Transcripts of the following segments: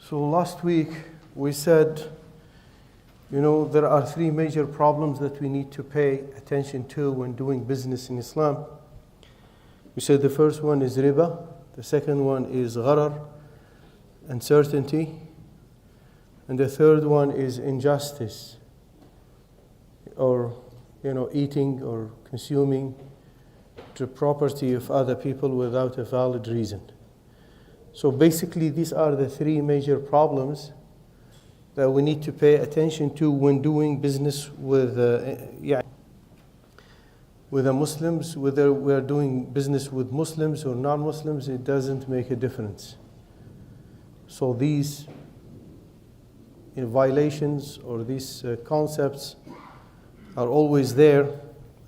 So last week we said, there are three major problems that we need to pay attention to when doing business in Islam. We said the first one is riba, the second one is gharar, uncertainty, and the third one is injustice, or eating or consuming the property of other people without a valid reason. So basically these are the three major problems that we need to pay attention to when doing business with the Muslims. Whether we're doing business with Muslims or non-Muslims, it doesn't make a difference. So these violations or these concepts are always there,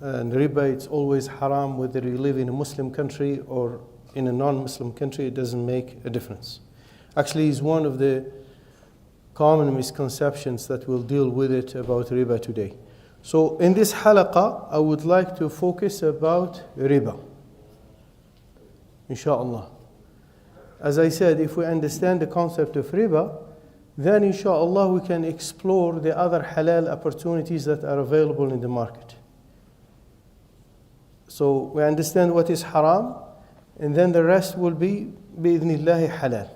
and riba, it's always haram whether you live in a Muslim country or in a non-Muslim country. It doesn't make a difference. Actually, it's one of the common misconceptions that we'll deal with it about riba today. So in this halaqah, I would like to focus about riba, inshallah. As I said, if we understand the concept of riba, then inshallah we can explore the other halal opportunities that are available in the market. So we understand what is haram, and then the rest will be bi'idhnillahi halal.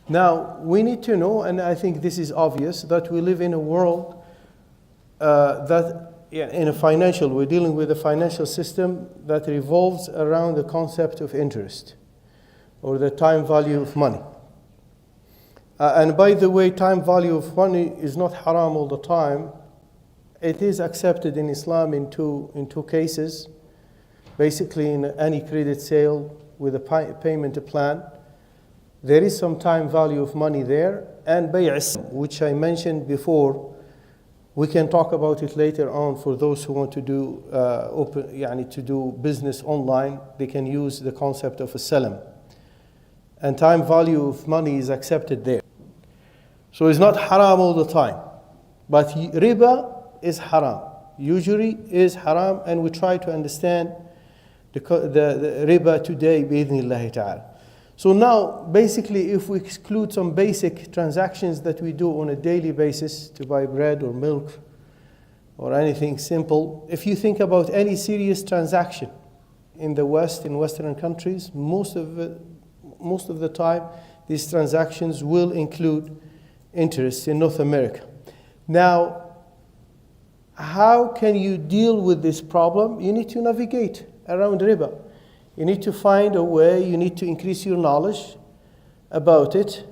Now, we need to know, and I think this is obvious, that we live in a world we're dealing with a financial system that revolves around the concept of interest, or the time value of money. And by the way, time value of money is not haram all the time. It is accepted in Islam in two cases. Basically, in any credit sale with a payment plan, there is some time value of money there, and bay'is, which I mentioned before. We can talk about it later on for those who want to do to do business online. They can use the concept of a salam, and time value of money is accepted there. So it's not haram all the time, but riba is haram. Usually is haram, and we try to understand the riba today bi'idhnillahi ta'ala. So now, basically, if we exclude some basic transactions that we do on a daily basis to buy bread or milk or anything simple, if you think about any serious transaction in the West, in Western countries, most of the time, these transactions will include interest in North America. Now, how can you deal with this problem? You need to navigate around riba. You need to find a way, you need to increase your knowledge about it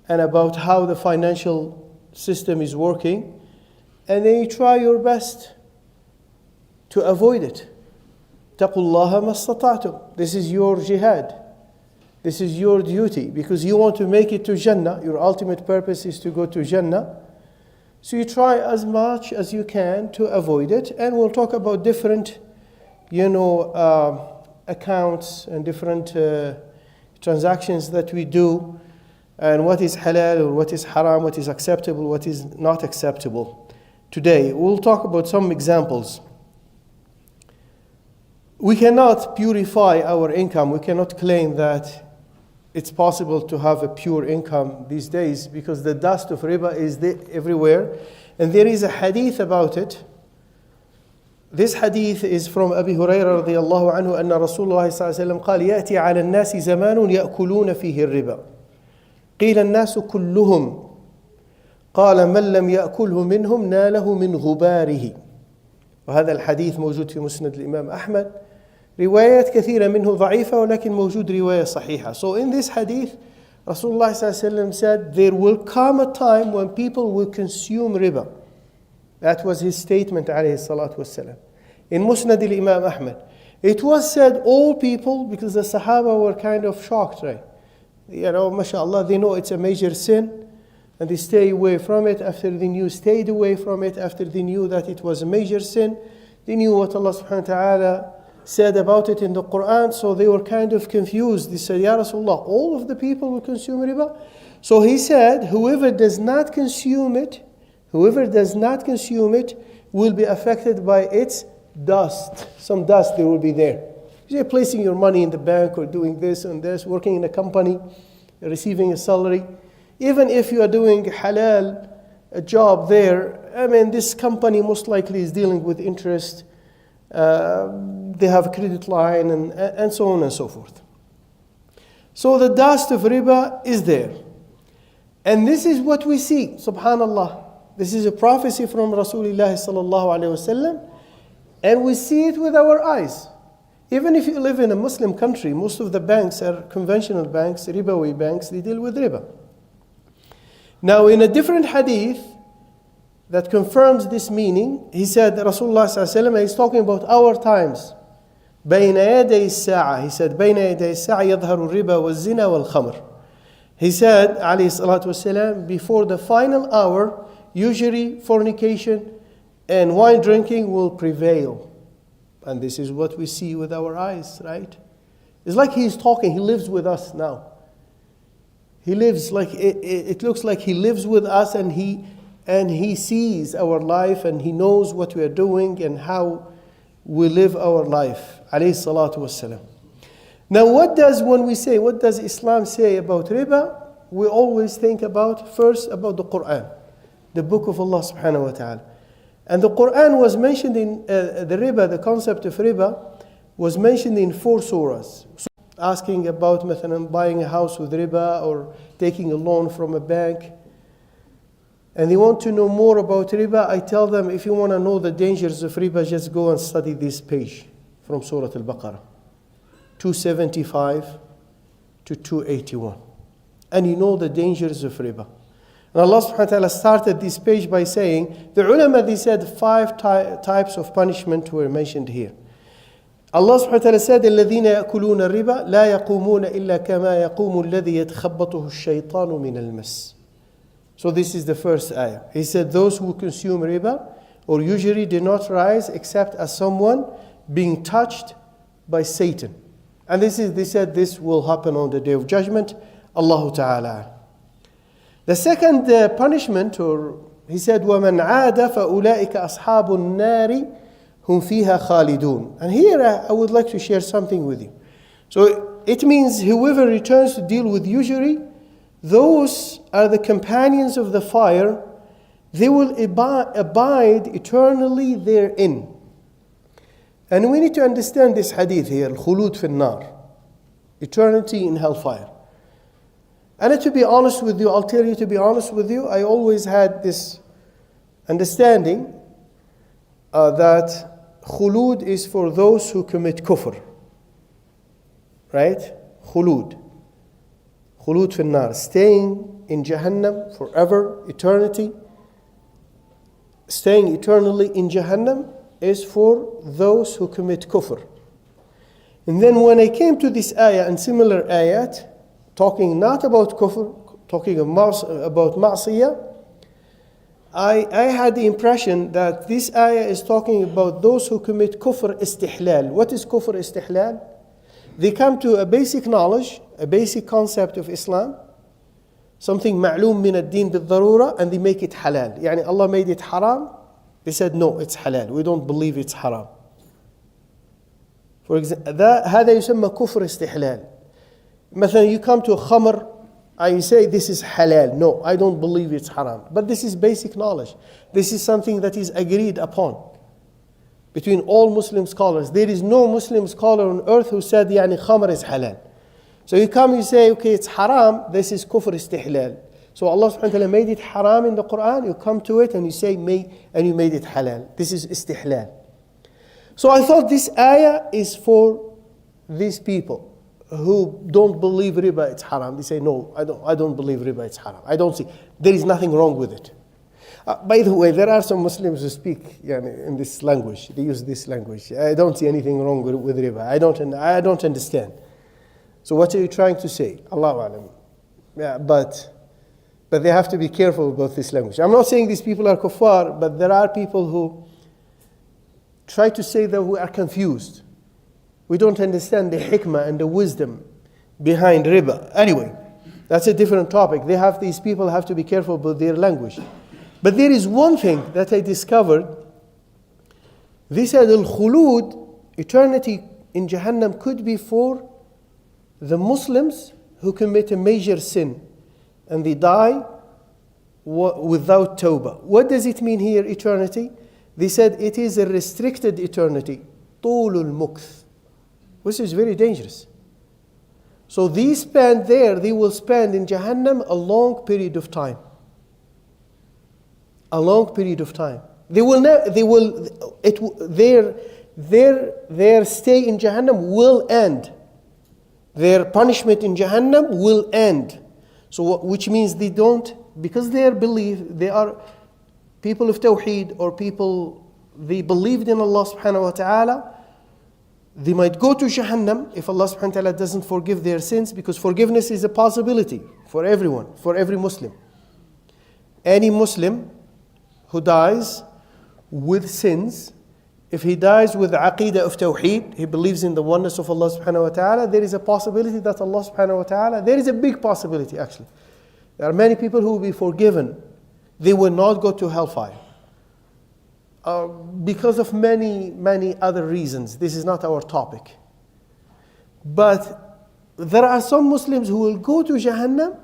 and about how the financial system is working, and then you try your best to avoid it. اتقوا الله ما استطعتم. This is your jihad. This is your duty, because you want to make it to Jannah. Your ultimate purpose is to go to Jannah. So you try as much as you can to avoid it, and we'll talk about different, accounts and different transactions that we do, and what is halal or what is haram, what is acceptable, what is not acceptable. Today, we'll talk about some examples. We cannot purify our income. We cannot claim that it's possible to have a pure income these days, because the dust of riba is everywhere. And there is a hadith about it. This hadith is from Abi Hurairah radiyallahu anhu, أن رسول الله صلى الله عليه وسلم قال يأتي على الناس زمان يأكلون فيه الربا قيل الناس كلهم قال من لم يأكله منهم ناله من غباره. وهذا الحديث موجود في مسند الإمام أحمد. روايات كثيرة منه ضعيفة, ولكن موجود رواية صحيحة. So in this hadith, Rasulullah صلى الله عليه وسلم said, there will come a time when people will consume riba. That was his statement, alayhi salatu wassalam. In Musnad al-Imam Ahmad, it was said all people, because the Sahaba were kind of shocked, right? Mashallah, they know it's a major sin, and they stay away from it. After they stayed away from it, after they knew that it was a major sin, they knew what Allah subhanahu wa ta'ala said about it in the Quran, so they were kind of confused. They said, Ya Rasulullah, all of the people will consume riba? So he said, whoever does not consume it will be affected by its dust. Some dust there will be there. You're placing your money in the bank or doing this and this, working in a company, receiving a salary. Even if you are doing halal, a job there, I mean, this company most likely is dealing with interest. They have a credit line and so on and so forth. So the dust of riba is there. And this is what we see, subhanallah. This is a prophecy from Rasulullah sallallahu alaihi wasallam, and we see it with our eyes. Even if you live in a Muslim country, most of the banks are conventional banks, ribawi banks, they deal with riba. Now in a different hadith that confirms this meaning, he said, Rasulullah sallallahu alaihi wasallam, he's talking about our times. بين يدي الساعة, he said, بين يدي الساعة يظهر الربا والزنا والخمر. He said, alayhi salatu wasalam, before the final hour, usury, fornication, and wine drinking will prevail. And this is what we see with our eyes, right? It's like he's talking, he lives with us now. He lives like, it looks like he lives with us, and he sees our life, and he knows what we are doing and how we live our life. Alayhi salatu wasalam. Now what does Islam say about riba? We always think first about the Quran, the book of Allah subhanahu wa ta'ala. And the Quran was mentioned in the riba, the concept of riba was mentioned in 4 surahs. Asking about buying a house with riba or taking a loan from a bank. And they want to know more about riba. I tell them, if you want to know the dangers of riba, just go and study this page from Surah Al-Baqarah. 275 to 281. And you know the dangers of riba. And Allah subhanahu wa ta'ala started this page by saying, the ulama, they said 5 types of punishment were mentioned here. Allah subhanahu wa ta'ala said, الَّذِينَ يَأْكُلُونَ الرِّبَا لَا يَقُومُونَ إِلَّا كَمَا يَقُومُ الَّذِي يَتْخَبَّطُهُ الشَّيْطَانُ مِنَ الْمَسِّ. So this is the first ayah. He said, those who consume riba or usury do not rise except as someone being touched by Satan. And they said this will happen on the Day of Judgment. Allahu Ta'ala. The second punishment, or he said, وَمَنْ عَادَ فَأُولَٰئِكَ أَصْحَابُ النَّارِ هُمْ فِيهَا خَالِدُونَ. And here I would like to share something with you. So it means whoever returns to deal with usury, those are the companions of the fire. They will abide eternally therein. And we need to understand this hadith here, الخلود في النار, eternity in hellfire. And to be honest with you, I'll tell you to be honest with you, I always had this understanding that khulud is for those who commit kufr. Right? Khulud. Khulud fi nar. Staying in Jahannam forever, eternity. Staying eternally in Jahannam is for those who commit kufr. And then when I came to this ayah and similar ayat, talking not about kufr, talking about ma'siyah, I had the impression that this ayah is talking about those who commit kufr istihlal. What is kufr istihlal? They come to a basic knowledge, a basic concept of Islam, something ma'loom min ad-din bil-darura, and they make it halal. Yani Allah made it haram, they said no, it's halal. We don't believe it's haram. For example, هذا يسمى كفر استحلال. مثلا you come to a khamr, I say this is halal. No, I don't believe it's haram. But this is basic knowledge. This is something that is agreed upon between all Muslim scholars. There is no Muslim scholar on earth who said yani khamr is halal. So you come, you say, okay, it's haram, this is kufr istihlal. So Allah subhanahu wa ta'ala made it haram in the Quran, you come to it and you say, and you made it halal. This is istihlal. So I thought this ayah is for these people who don't believe riba, it's haram. They say, no, I don't believe riba, it's haram. I don't see, there is nothing wrong with it. By the way, there are some Muslims who speak in this language. They use this language. I don't see anything wrong with riba. I don't understand. So what are you trying to say? Allahu alam. Yeah, but they have to be careful about this language. I'm not saying these people are kuffar, but there are people who try to say that we are confused. We don't understand the hikmah and the wisdom behind riba. Anyway, that's a different topic. These people have to be careful about their language. But there is one thing that I discovered. They said al-khulud, eternity in Jahannam, could be for the Muslims who commit a major sin and they die without tawbah. What does it mean here, eternity? They said it is a restricted eternity, طول المكث, which is very dangerous. So they will spend in Jahannam a long period of time. A long period of time. Their stay in Jahannam will end. Their punishment in Jahannam will end. So which means they don't, because they are people of Tawheed, or people, they believed in Allah subhanahu wa ta'ala, they might go to Jahannam if Allah subhanahu wa ta'ala doesn't forgive their sins, because forgiveness is a possibility for everyone, for every Muslim. Any Muslim who dies with sins, if he dies with the aqidah of Tawheed, he believes in the oneness of Allah subhanahu wa ta'ala, there is a possibility that Allah subhanahu wa ta'ala, there is a big possibility actually. There are many people who will be forgiven. They will not go to hellfire. Because of many, many other reasons. This is not our topic. But there are some Muslims who will go to Jahannam,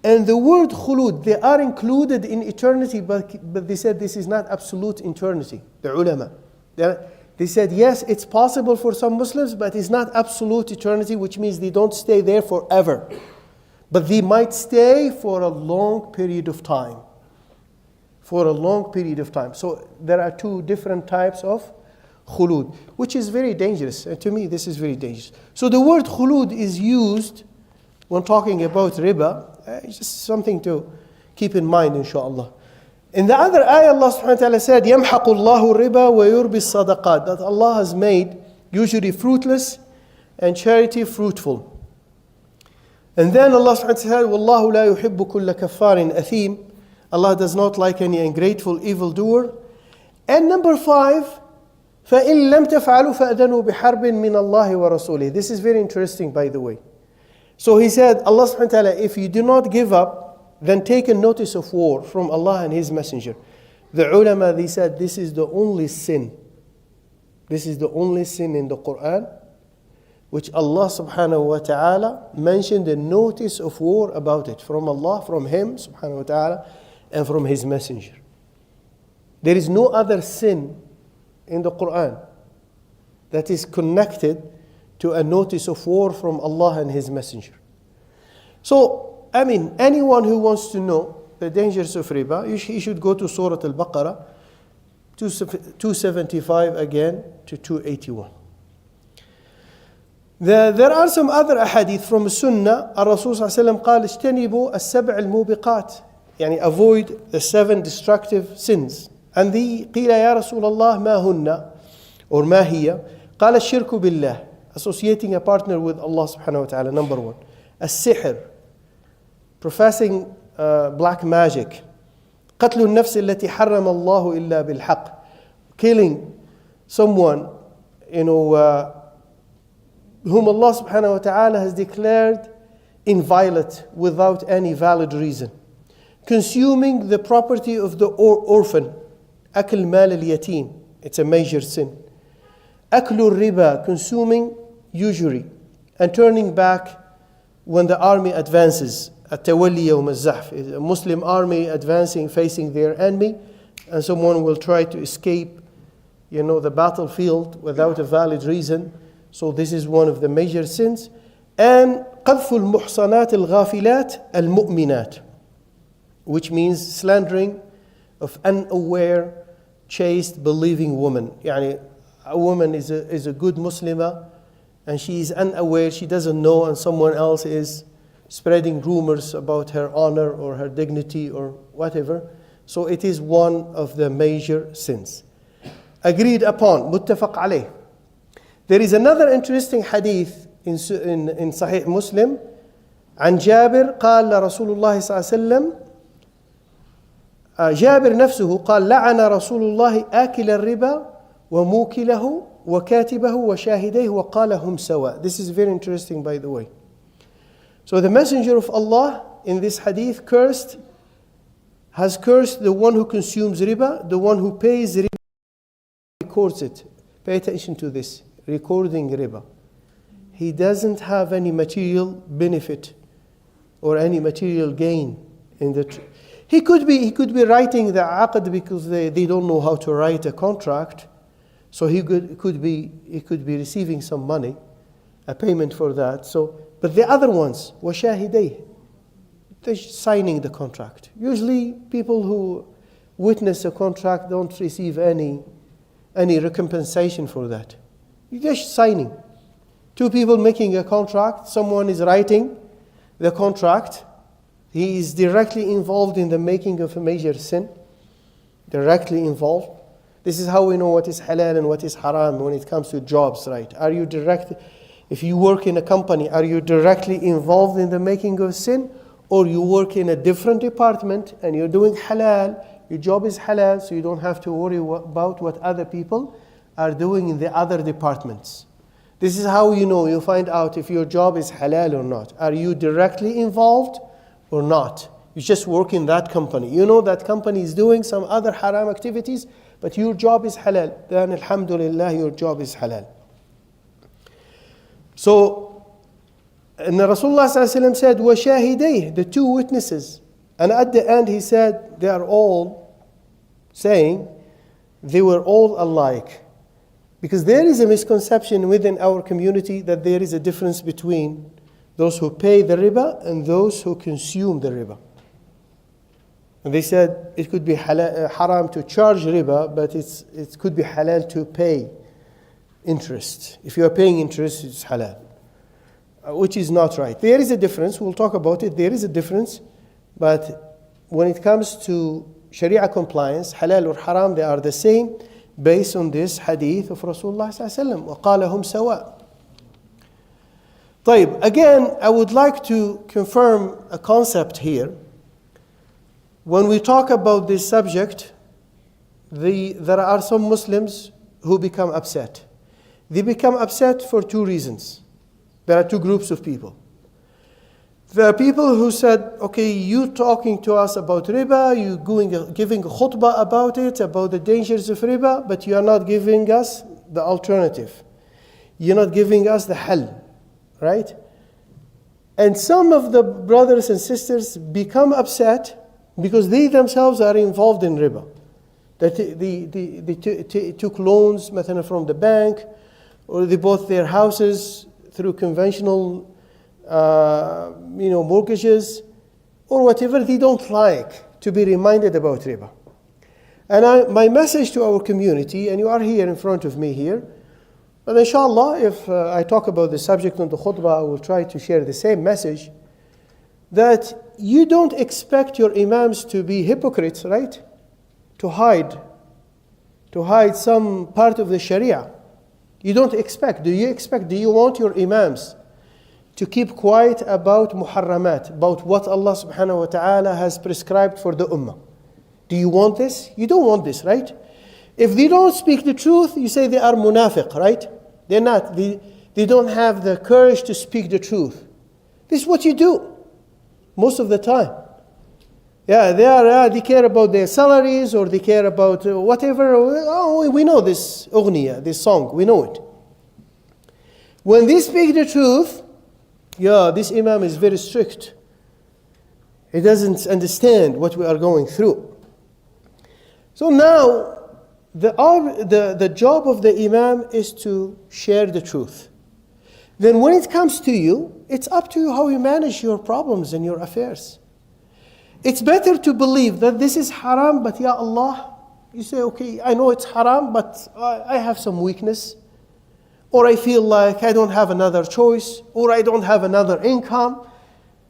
and the word khulud, they are included in eternity, but they said this is not absolute eternity, the ulama. They said, yes, it's possible for some Muslims, but it's not absolute eternity, which means they don't stay there forever. But they might stay for a long period of time. For a long period of time. So there are two different types of khulud, which is very dangerous. And to me, this is very dangerous. So the word khulud is used when talking about riba. It's just something to keep in mind, inshallah. In the other ayah, Allah subhanahu wa ta'ala said, يَمْحَقُ اللَّهُ الرِّبَى وَيُرْبِي الصَّدَقَاتِ, that Allah has made usury fruitless and charity fruitful. And then Allah subhanahu wa ta'ala said, وَاللَّهُ لَا يُحِبُّ كُلَّ كَفَّارٍ أَثِيمٍ, Allah does not like any ungrateful evildoer. And number 5, فَإِن لَمْ تَفْعَلُوا فَأَذَنُوا بِحَرْبٍ مِّنَ اللَّهِ وَرَسُولِهِ. This is very interesting, by the way. So he said, Allah subhanahu wa ta'ala, if you do not give up, then take a notice of war from Allah and His Messenger. The ulama, they said, this is the only sin. This is the only sin in the Quran which Allah subhanahu wa ta'ala mentioned a notice of war about it from Allah, from Him subhanahu wa ta'ala, and from His Messenger. There is no other sin in the Quran that is connected to a notice of war from Allah and His Messenger. So, anyone who wants to know the dangers of riba, he should go to Surah Al-Baqarah, 275 again to 281. There are some other ahadith from Sunnah. Rasul sallallahu alayhi wa sallam قال اجتنبوا السبع الموبقات, يعني avoid the 7 destructive sins. And the قيل يا رسول الله ما هن, or ما هي, قال الشرك بالله, associating a partner with Allah subhanahu wa ta'ala, number 1. السحر, professing black magic. قتل النفس التي حرم الله إلا بالحق, killing someone, whom Allah subhanahu wa ta'ala has declared inviolate without any valid reason. Consuming the property of the orphan, أكل مال اليتيم, it's a major sin. أكل الربا, consuming usury, and turning back when the army advances. التولي يوم الزحف, a Muslim army advancing, facing their enemy, and someone will try to escape, the battlefield without a valid reason. So this is one of the major sins. And قذف المحصنات الغافلات المؤمنات, which means slandering of unaware, chaste, believing woman. Yani a woman is a good Muslimah, and she is unaware, she doesn't know, and someone else is spreading rumors about her honor or her dignity or whatever. So it is one of the major sins. Agreed upon, muttafaq alayh. There is another interesting hadith in Sahih Muslim. عن جابر قال رسول الله صلى الله عليه وسلم, جابر نفسه قال لعن رسول الله آكل الربا وموكله وكاتبه وشاهديه وقال هم سواء. This is very interesting, by the way. So the Messenger of Allah in this hadith has cursed the one who consumes riba, the one who pays riba, records it. Pay attention to this. Recording riba. He doesn't have any material benefit or any material gain He could be writing the aqd because they don't know how to write a contract. So he could be receiving some money, a payment for that. So, but the other ones, وَشَاهِدَيْهِ, they're signing the contract. Usually people who witness a contract don't receive any recompensation for that. You're just signing. Two people making a contract, someone is writing the contract. He is directly involved in the making of a major sin. Directly involved. This is how we know what is halal and what is haram when it comes to jobs, right? If you work in a company, are you directly involved in the making of sin? Or you work in a different department and you're doing halal, your job is halal, so you don't have to worry about what other people are doing in the other departments. This is how you find out if your job is halal or not. Are you directly involved or not? You just work in that company. You know that company is doing some other haram activities, but your job is halal. Then alhamdulillah, your job is halal. So, and Rasulullah ﷺ said, وَشَاهِدَيْهِ, the two witnesses. And at the end he said, they are all saying, they were all alike. Because there is a misconception within our community that there is a difference between those who pay the riba and those who consume the riba. And they said it could be haram to charge riba, but it could be halal to pay interest. If you are paying interest, it's halal. Which is not right. There is a difference, we'll talk about it, there is a difference, but when it comes to Sharia compliance, halal or haram, they are the same based on this hadith of Rasulullah ﷺ. وَقَالَ هُمْ سَوَاء. طيب, again, I would like to confirm a concept here. When we talk about this subject, there are some Muslims who become upset. They become upset for two reasons. There are two groups of people. There are people who said, okay, you talking to us about riba, you giving a khutbah about it, about the dangers of riba, but you are not giving us the alternative. You're not giving us the hal, right? And some of the brothers and sisters become upset because they themselves are involved in riba. That they took loans from the bank, or they bought their houses through conventional mortgages, or whatever. They don't like to be reminded about riba. And my message to our community, and you are here in front of me here, but inshallah, if I talk about the subject on the khutbah, I will try to share the same message, that you don't expect your imams to be hypocrites, right? To hide some part of the Sharia. You don't expect. Do you want your imams to keep quiet about muharramat, about what Allah subhanahu wa ta'ala has prescribed for the ummah? Do you want this? You don't want this, right? If they don't speak the truth, you say they are munafiq, right? They're not. They don't have the courage to speak the truth. This is what you do most of the time. Yeah, they care about their salaries, or they care about whatever. Oh, we know this ughniya, this song, we know it. When they speak the truth, this imam is very strict. He doesn't understand what we are going through. So now, the job of the imam is to share the truth. Then when it comes to you, it's up to you how you manage your problems and your affairs. It's better to believe that this is haram, but Ya Allah, you say, okay, I know it's haram, but I have some weakness, or I feel like I don't have another choice, or I don't have another income.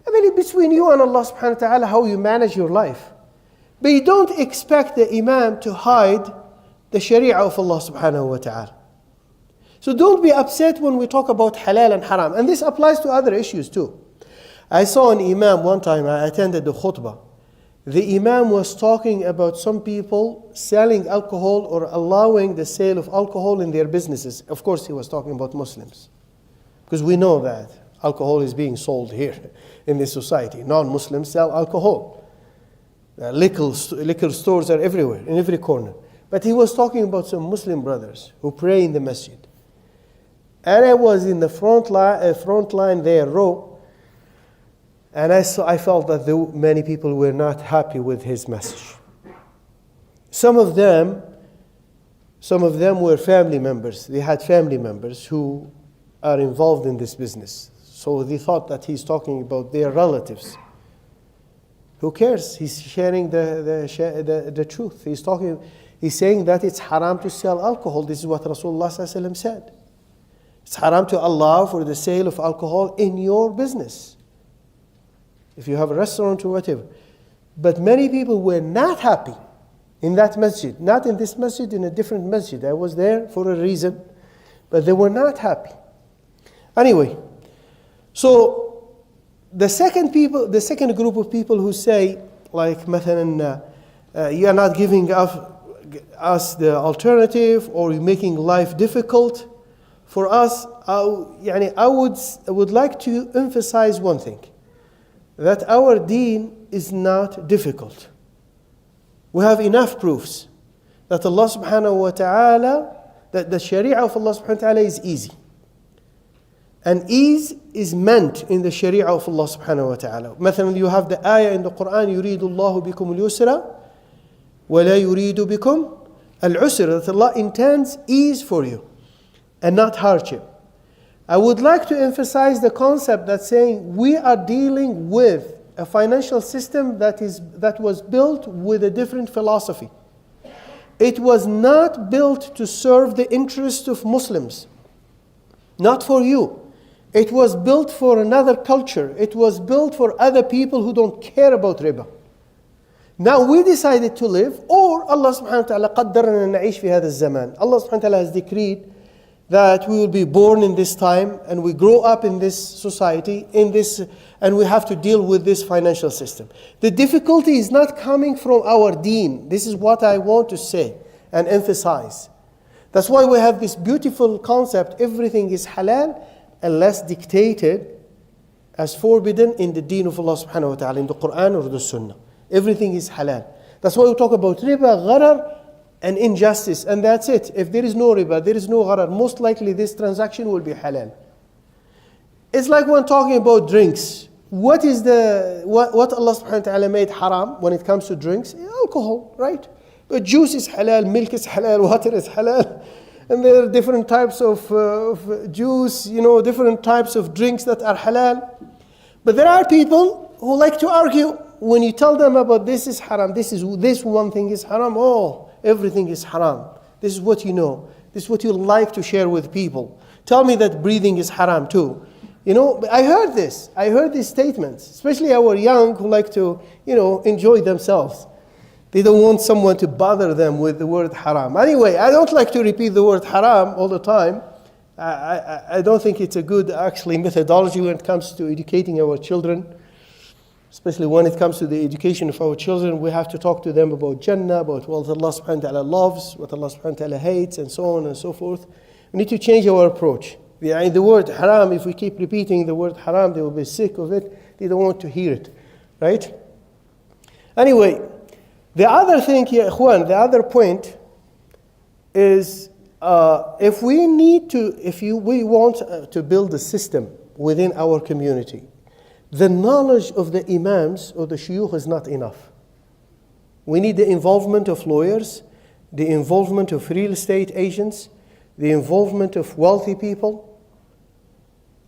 I mean, it's between you and Allah subhanahu wa ta'ala how you manage your life. But you don't expect the imam to hide the sharia of Allah subhanahu wa ta'ala. So don't be upset when we talk about halal and haram. And this applies to other issues too. I saw an imam one time, I attended the khutbah. The imam was talking about some people selling alcohol or allowing the sale of alcohol in their businesses. Of course, he was talking about Muslims. Because we know that alcohol is being sold here in this society. Non-Muslims sell alcohol. Liquor stores are everywhere, in every corner. But he was talking about some Muslim brothers who pray in the masjid. And I was in the front line there, row. And I felt that many people were not happy with his message. Some of them were family members. They had family members who are involved in this business. So they thought that he's talking about their relatives. Who cares? He's sharing the truth. He's saying that it's haram to sell alcohol. This is what Rasulullah ﷺ said. It's haram to allow for the sale of alcohol in your business. If you have a restaurant or whatever. But many people were not happy in that masjid. Not in this masjid, in a different masjid. I was there for a reason. But they were not happy. Anyway, so the second group of people who say, like, مثلا, you are not giving us the alternative, or you're making life difficult for us. I would like to emphasize one thing, that our deen is not difficult. We have enough proofs that Allah subhanahu wa ta'ala, that the sharia of Allah subhanahu wa ta'ala is easy. And ease is meant in the sharia of Allah subhanahu wa ta'ala. مثلا, you have the ayah in the Quran, يُرِيدُ اللَّهُ بِكُمُ الْيُسْرَ وَلَا يُرِيدُ بِكُمْ الْعُسْرَ. That Allah intends ease for you and not hardship. I would like to emphasize the concept that saying we are dealing with a financial system that was built with a different philosophy. It was not built to serve the interest of Muslims. Not for you. It was built for another culture. It was built for other people who don't care about riba. Now we decided to live, or Allah subhanahu wa ta'ala قدرنا نعيش في هذا الزمان. Allah subhanahu wa ta'ala has decreed that we will be born in this time and we grow up in this society, and we have to deal with this financial system. The difficulty is not coming from our deen. This is what I want to say and emphasize. That's why we have this beautiful concept, everything is halal unless dictated as forbidden in the deen of Allah subhanahu wa ta'ala, in the Quran or the Sunnah. Everything is halal. That's why we talk about riba, gharar, and injustice, and that's it. If there is no riba, there is no gharar, most likely this transaction will be halal. It's like when talking about drinks. What Allah subhanahu wa ta'ala made haram when it comes to drinks? Alcohol, right? But juice is halal, milk is halal, water is halal. And there are different types of juice, different types of drinks that are halal. But there are people who like to argue when you tell them about this is haram, this one thing is haram, everything is haram. This is what you know. This is what you like to share with people. Tell me that breathing is haram too. I heard this. I heard these statements, especially our young who like to, enjoy themselves. They don't want someone to bother them with the word haram. Anyway, I don't like to repeat the word haram all the time. I don't think it's a good, actually, methodology when it comes to educating our children. Especially when it comes to the education of our children, we have to talk to them about Jannah, about what Allah subhanahu wa ta'ala loves, what Allah subhanahu wa ta'ala hates, and so on and so forth. We need to change our approach. The word haram, if we keep repeating the word haram, they will be sick of it. They don't want to hear it. Right? Anyway, the other thing here, Ikhwan, the other point is if we want to build a system within our community, the knowledge of the imams or the shuyukh is not enough. We need the involvement of lawyers, the involvement of real estate agents, the involvement of wealthy people.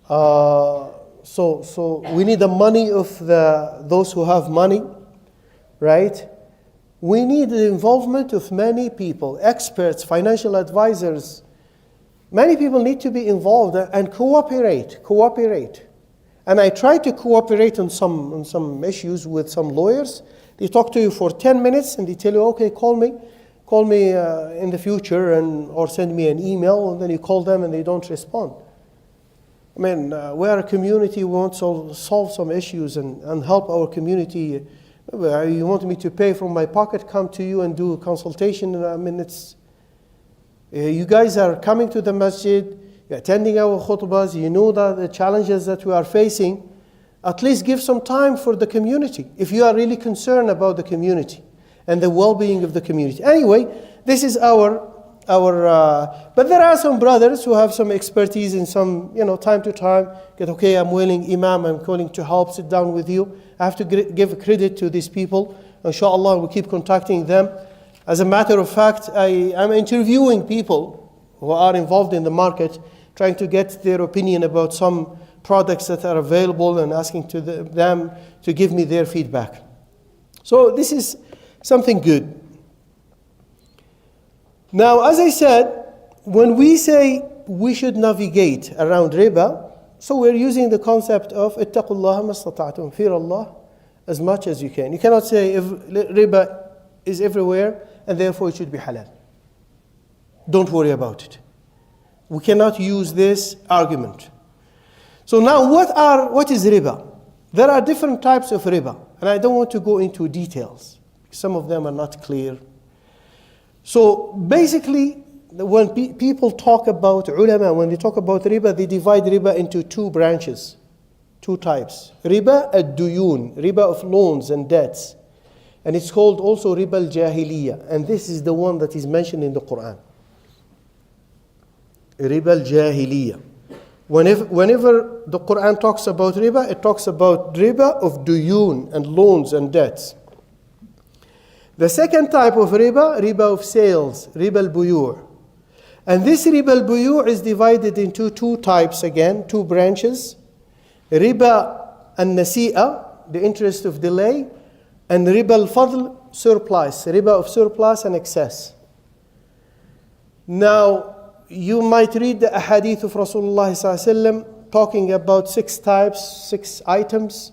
So we need the money of those who have money, right? We need the involvement of many people, experts, financial advisors. Many people need to be involved and cooperate. And I try to cooperate on some issues with some lawyers. They talk to you for 10 minutes and they tell you, okay, call me in the future or send me an email, and then you call them and they don't respond. I mean, we are a community, we want to solve some issues and help our community. You want me to pay from my pocket, come to you and do a consultation? I mean, you guys are coming to the masjid, you're attending our khutbahs, you know that the challenges that we are facing. At least give some time for the community if you are really concerned about the community and the well-being of the community. Anyway, this is our but there are some brothers who have some expertise in some, time to time, get, okay, I'm willing, Imam, I'm willing to help, sit down with you. I have to give credit to these people. Inshallah, we'll keep contacting them. As a matter of fact, I'm interviewing people who are involved in the market, trying to get their opinion about some products that are available and asking them to give me their feedback. So this is something good. Now, as I said, when we say we should navigate around riba, so we're using the concept of اتقوا الله ما استطعتم, fear Allah as much as you can. You cannot say if riba is everywhere and therefore it should be halal. Don't worry about it. We cannot use this argument. So now what is riba? There are different types of riba, and I don't want to go into details. Some of them are not clear. So basically, when people talk about ulama, when they talk about riba, they divide riba into two branches, two types. Riba ad-duyun, riba of loans and debts. And it's called also riba al-jahiliya. And this is the one that is mentioned in the Quran. Riba al-jahiliya. Whenever the Quran talks about riba, it talks about riba of duyun and loans and debts. The second type of riba, riba of sales, riba al-buyu'. And this riba al-buyu' is divided into two types again, two branches. Riba al-nasi'a, the interest of delay, and riba al-fadl, surplus, riba of surplus and excess. Now, you might read the ahadith of Rasulullah ﷺ talking about 6 types, 6 items.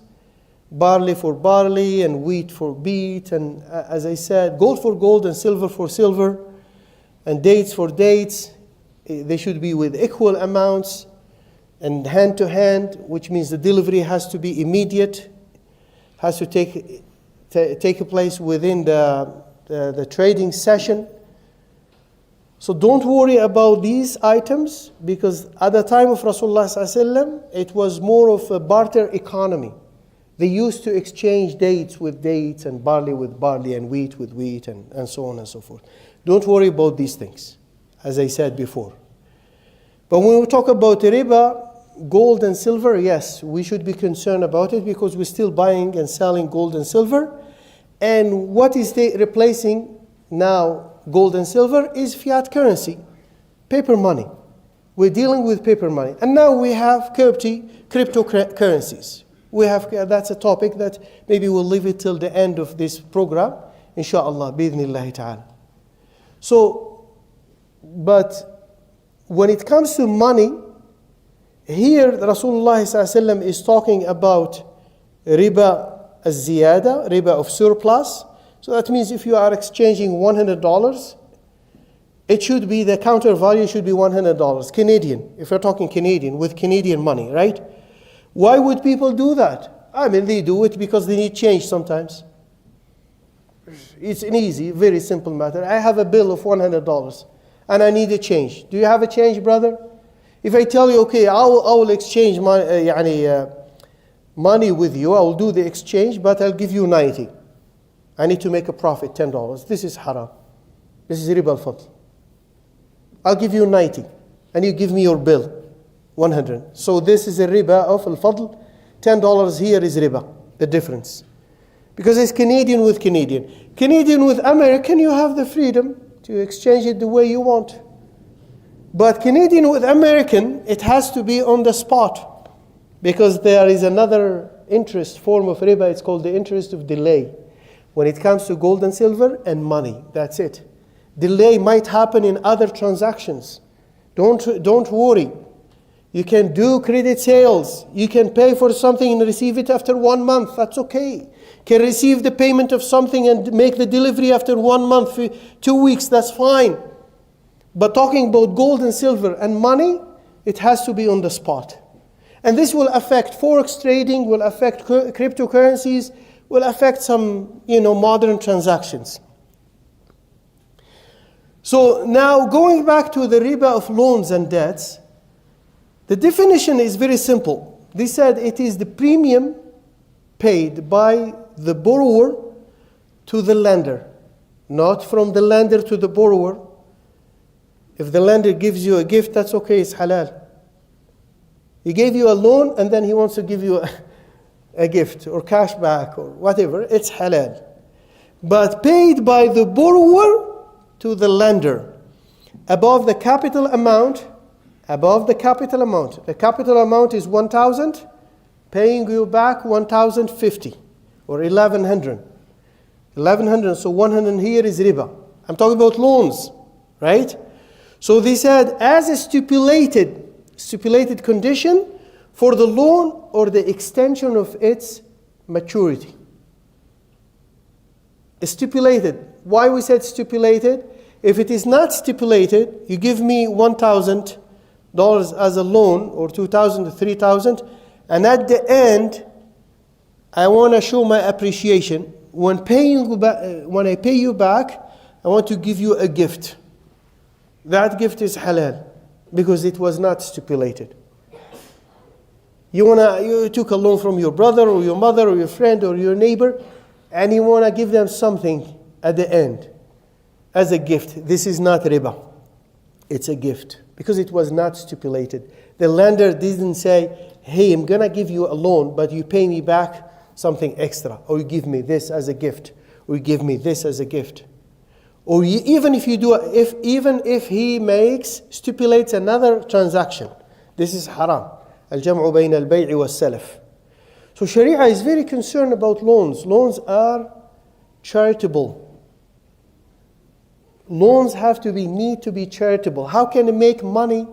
Barley for barley and wheat for wheat, and as I said, gold for gold and silver for silver, and dates for dates. They should be with equal amounts and hand to hand, which means the delivery has to be immediate, has to take place within the trading session. So don't worry about these items, because at the time of Rasulullah ﷺ, it was more of a barter economy. They used to exchange dates with dates and barley with barley and wheat with wheat and so on and so forth. Don't worry about these things, as I said before. But when we talk about riba, gold and silver, yes, we should be concerned about it, because we're still buying and selling gold and silver. And what is replacing now gold and silver is fiat currency, paper money. We're dealing with paper money. And now we have cryptocurrencies. That's a topic that maybe we'll leave it till the end of this program, inshallah, bi'idhnillahi ta'ala. So, but when it comes to money, here Rasulullah ﷺ is talking about riba az-ziyada, riba of surplus. So that means if you are exchanging $100, it should be, the counter value should be $100, Canadian, if you're talking Canadian, with Canadian money, right? Why would people do that? I mean, they do it because they need change sometimes. It's an easy, very simple matter. I have a bill of $100 and I need a change. Do you have a change, brother? If I tell you, okay, I will exchange money with you, I will do the exchange, but I'll give you 90. I need to make a profit, $10. This is haram. This is riba al-fadl. I'll give you 90 and you give me your bill. 100. So this is a riba of al-fadl. $10 here is riba, the difference. Because it's Canadian with Canadian. Canadian with American, you have the freedom to exchange it the way you want. But Canadian with American, it has to be on the spot. Because there is another interest form of riba, it's called the interest of delay. When it comes to gold and silver and money, that's it. Delay might happen in other transactions. Don't worry. You can do credit sales. You can pay for something and receive it after 1 month. That's okay. Can receive the payment of something and make the delivery after 1 month, 2 weeks. That's fine. But talking about gold and silver and money, it has to be on the spot. And this will affect forex trading, will affect cryptocurrencies, will affect some, modern transactions. So now going back to the riba of loans and debts, the definition is very simple. They said it is the premium paid by the borrower to the lender, not from the lender to the borrower. If the lender gives you a gift, that's okay, it's halal. He gave you a loan and then he wants to give you a gift or cash back or whatever, it's halal. But paid by the borrower to the lender above the capital amount, the capital amount is 1,000, paying you back 1,050 or 1,100. 1,100, so 100 here is riba. I'm talking about loans, right? So they said as a stipulated condition for the loan or the extension of its maturity. Stipulated. Why we said stipulated? If it is not stipulated, you give me $1,000 as a loan or 2,000 to 3,000, and at the end, I want to show my appreciation. When I pay you back, I want to give you a gift. That gift is halal because it was not stipulated. You took a loan from your brother or your mother or your friend or your neighbor, and you want to give them something at the end as a gift. This is not riba. It's a gift because it was not stipulated. The lender didn't say, hey, I'm going to give you a loan, but you pay me back something extra, or you give me this as a gift, or you give me this as a gift. Or even if he stipulates another transaction, this is haram. Al-jam'u bayna al-bay'i was-salaf. So Sharia is very concerned about loans. Loans are charitable. Loans need to be charitable. How can you make money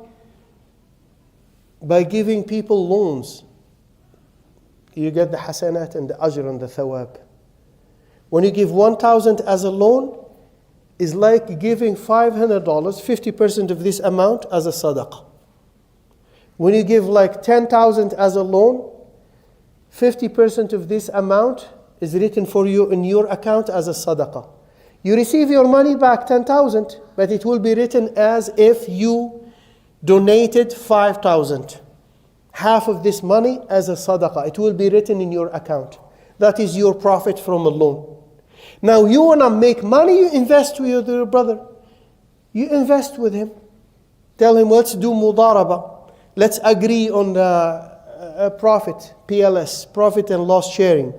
by giving people loans? You get the hasanat and the ajr and the thawab. When you give 1,000 as a loan, it's like giving $500, 50% of this amount as a sadaqah. When you give like 10,000 as a loan, 50% of this amount is written for you in your account as a sadaqah. You receive your money back 10,000, but it will be written as if you donated 5,000. Half of this money as a sadaqah. It will be written in your account. That is your profit from a loan. Now you want to make money, you invest with your brother. You invest with him. Tell him, let's do mudaraba. Let's agree on the profit, PLS, profit and loss sharing.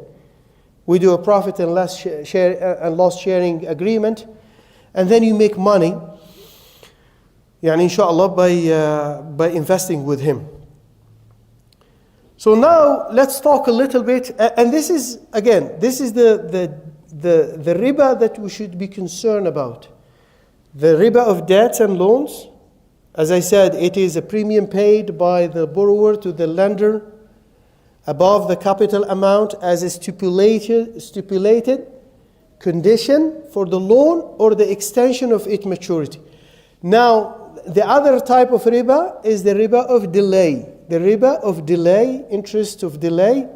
We do a profit and loss sharing agreement, and then you make money, inshallah, by investing with him. So now let's talk a little bit, and this is the riba that we should be concerned about. The riba of debts and loans. As I said, it is a premium paid by the borrower to the lender above the capital amount as a stipulated condition for the loan or the extension of its maturity. Now, the other type of riba is the riba of delay. The riba of delay, interest of delay,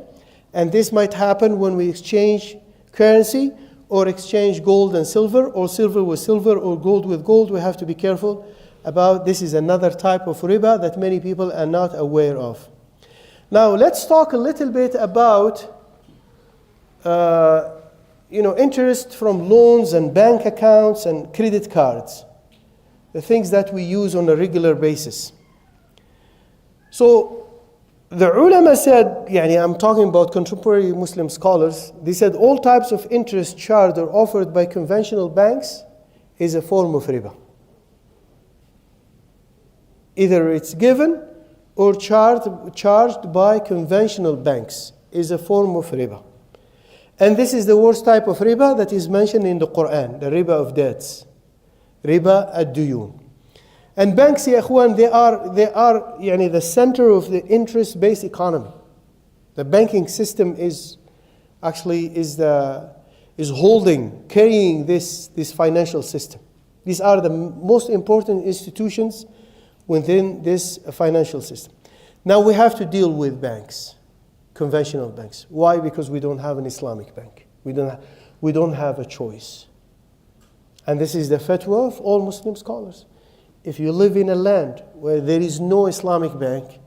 and this might happen when we exchange currency or exchange gold and silver, or silver with silver or gold with gold. We have to be careful about this. Is another type of riba that many people are not aware of. Now let's talk a little bit about interest from loans and bank accounts and credit cards, the things that we use on a regular basis. So the ulama said, I'm talking about contemporary Muslim scholars, they said all types of interest charged or offered by conventional banks is a form of riba. Either it's given or charged by conventional banks is a form of riba. And this is the worst type of riba that is mentioned in the Quran, the riba of debts, riba ad-duyun. And banks, ya ikhwan, they are the center of the interest-based economy. The banking system is carrying this financial system. These are the most important institutions within this financial system. Now we have to deal with banks, conventional banks. Why? Because we don't have an Islamic bank. We don't have a choice. And this is the fatwa of all Muslim scholars. If you live in a land where there is no Islamic bank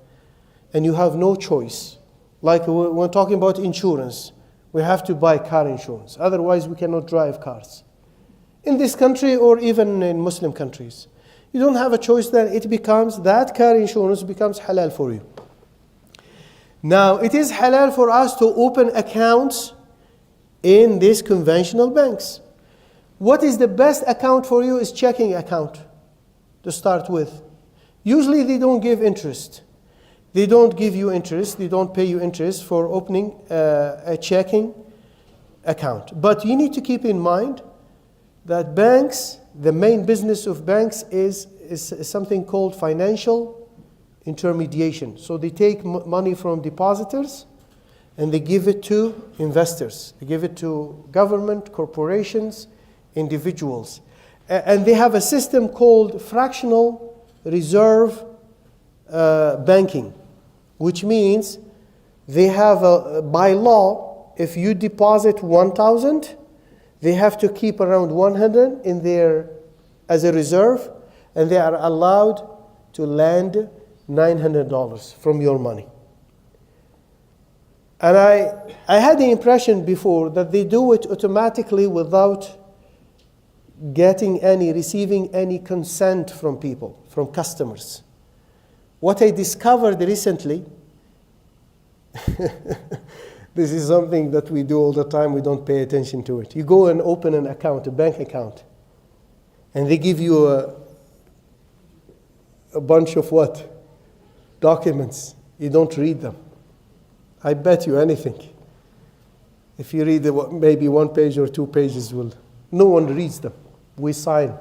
and you have no choice, like we're talking about insurance, we have to buy car insurance. Otherwise, we cannot drive cars. In this country or even in Muslim countries, You don't have a choice, then that car insurance becomes halal for you. Now, it is halal for us to open accounts in these conventional banks. What is the best account for you is checking account to start with. Usually they don't give interest. They don't give you interest. They don't pay you interest for opening a checking account. But you need to keep in mind that banks, the main business of banks is something called financial intermediation. So they take money from depositors and they give it to investors. They give it to government, corporations, individuals. And they have a system called fractional reserve banking, which means they have by law, if you deposit 1,000, they have to keep around 100 in there as a reserve, and they are allowed to lend $900 from your money. And I had the impression before that they do it automatically without receiving any consent from people, from customers. What I discovered recently, this is something that we do all the time, we don't pay attention to it. You go and open an account, a bank account, and they give you a bunch of what? Documents. You don't read them. I bet you anything. If you read maybe 1 page or 2 pages, no one reads them. We sign.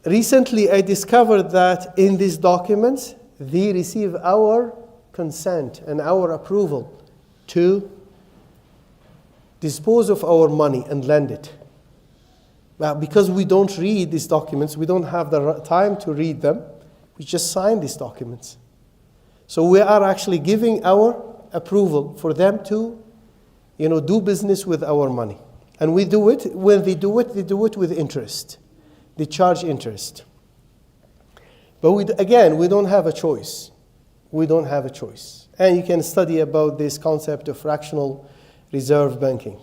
Recently, I discovered that in these documents, they receive our consent and our approval to dispose of our money and lend it. But because we don't read these documents, we don't have the time to read them, we just sign these documents. So we are actually giving our approval for them to, do business with our money. And we do it, when they do it with interest. They charge interest. But we don't have a choice. We don't have a choice. And you can study about this concept of fractional reserve banking.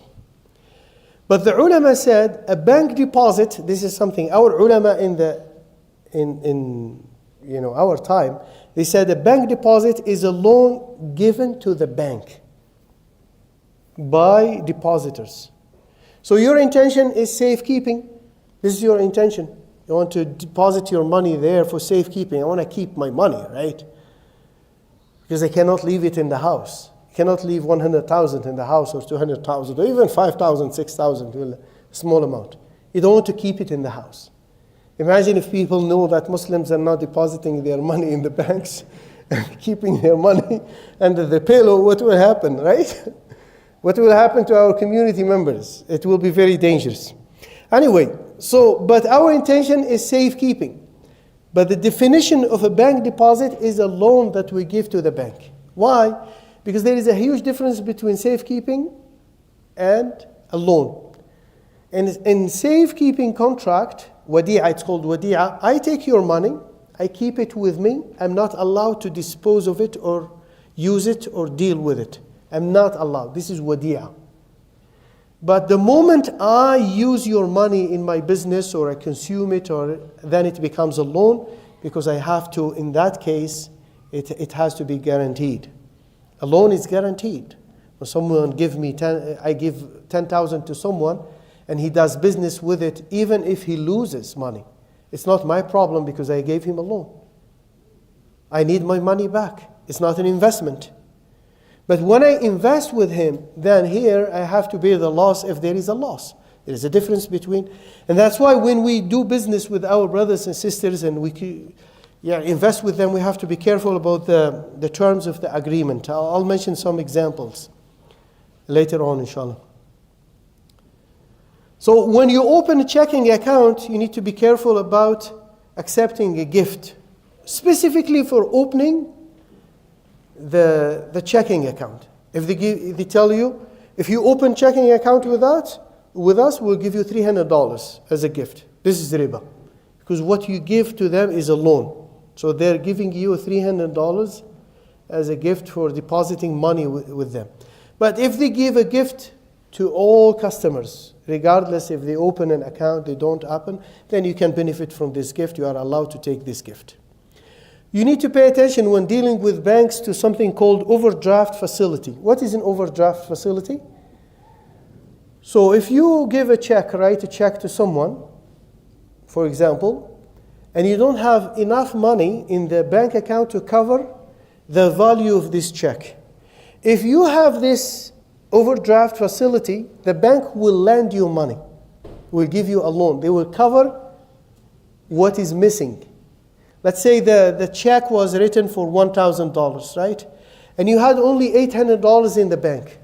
But the ulama said a bank deposit, this is something our ulama in our time, they said a bank deposit is a loan given to the bank by depositors. So your intention is safekeeping. This is your intention. You want to deposit your money there for safekeeping. I want to keep my money, right? Because I cannot leave it in the house. I cannot leave 100,000 in the house, or 200,000, or even 5,000, 6,000, a small amount. You don't want to keep it in the house. Imagine if people know that Muslims are not depositing their money in the banks and keeping their money under the pillow, what will happen, right? What will happen to our community members? It will be very dangerous. Anyway, but our intention is safekeeping. But the definition of a bank deposit is a loan that we give to the bank. Why? Because there is a huge difference between safekeeping and a loan. And in safekeeping contract, wadi'a, it's called wadi'a, I take your money, I keep it with me, I'm not allowed to dispose of it or use it or deal with it. I'm not allowed. This is wadi'a. But the moment I use your money in my business or I consume it, then it becomes a loan, because I have to, in that case, it has to be guaranteed. A loan is guaranteed. When someone I give 10,000 to someone and he does business with it, even if he loses money, it's not my problem because I gave him a loan. I need my money back. It's not an investment. But when I invest with him, then here I have to bear the loss if there is a loss. There is a difference between, and that's why when we do business with our brothers and sisters and we invest with them, we have to be careful about the terms of the agreement. I'll mention some examples later on, inshallah. So when you open a checking account, you need to be careful about accepting a gift, specifically for opening the checking account. If they tell you, if you open checking account with us, we'll give you $300 as a gift. This is riba, because what you give to them is a loan. So they're giving you $300 as a gift for depositing money with them. But if they give a gift to all customers, regardless if they open an account, they don't open, then you can benefit from this gift. You are allowed to take this gift. You need to pay attention when dealing with banks to something called overdraft facility. What is an overdraft facility? So if you give a check, write a check to someone, for example, and you don't have enough money in the bank account to cover the value of this check. If you have this overdraft facility, the bank will lend you money, will give you a loan. They will cover what is missing. Let's say the check was written for $1,000, right? And you had only $800 in the bank.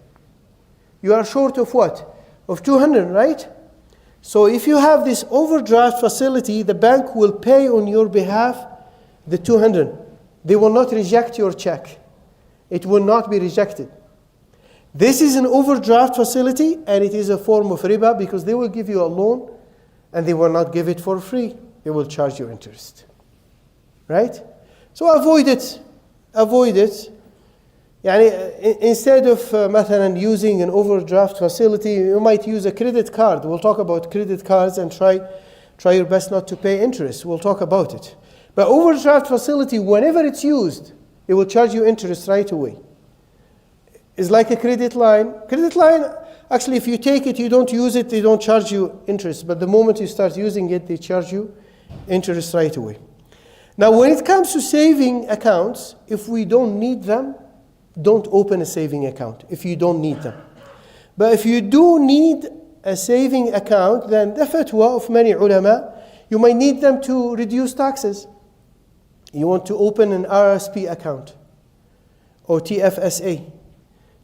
You are short of what? Of $200, right? So if you have this overdraft facility, the bank will pay on your behalf the $200. They will not reject your check. It will not be rejected. This is an overdraft facility, and it is a form of riba because they will give you a loan and they will not give it for free. They will charge you interest. Right? So avoid it. Avoid it. Instead of مثلا using an overdraft facility, you might use a credit card. We'll talk about credit cards and try your best not to pay interest. We'll talk about it. But overdraft facility, whenever it's used, it will charge you interest right away. It's like a credit line. Credit line, actually, if you take it, you don't use it, they don't charge you interest. But the moment you start using it, they charge you interest right away. Now, when it comes to saving accounts, if we don't need them, don't open a saving account if you don't need them. But if you do need a saving account, then the fatwa of many ulama, you might need them to reduce taxes. You want to open an RSP account or TFSA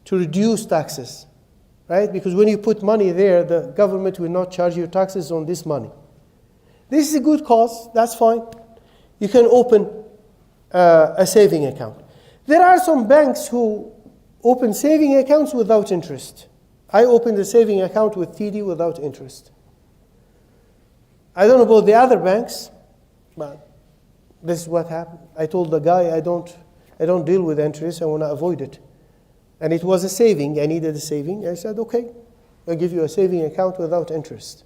to reduce taxes, right? Because when you put money there, the government will not charge you taxes on this money. This is a good cause, that's fine. You can open a saving account. There are some banks who open saving accounts without interest. I opened a saving account with TD without interest. I don't know about the other banks, but this is what happened. I told the guy, I don't deal with interest, I want to avoid it. And it was a saving, I needed a saving. I said, okay, I'll give you a saving account without interest.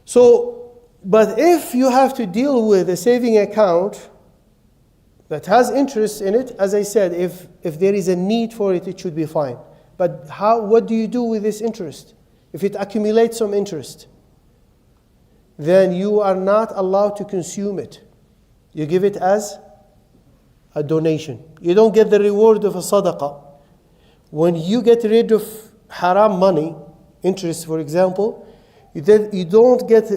So, but if you have to deal with a saving account that has interest in it, as I said, if there is a need for it, it should be fine. But what do you do with this interest? If it accumulates some interest, then you are not allowed to consume it. You give it as a donation. You don't get the reward of a sadaqah. When you get rid of haram money, interest for example, you don't get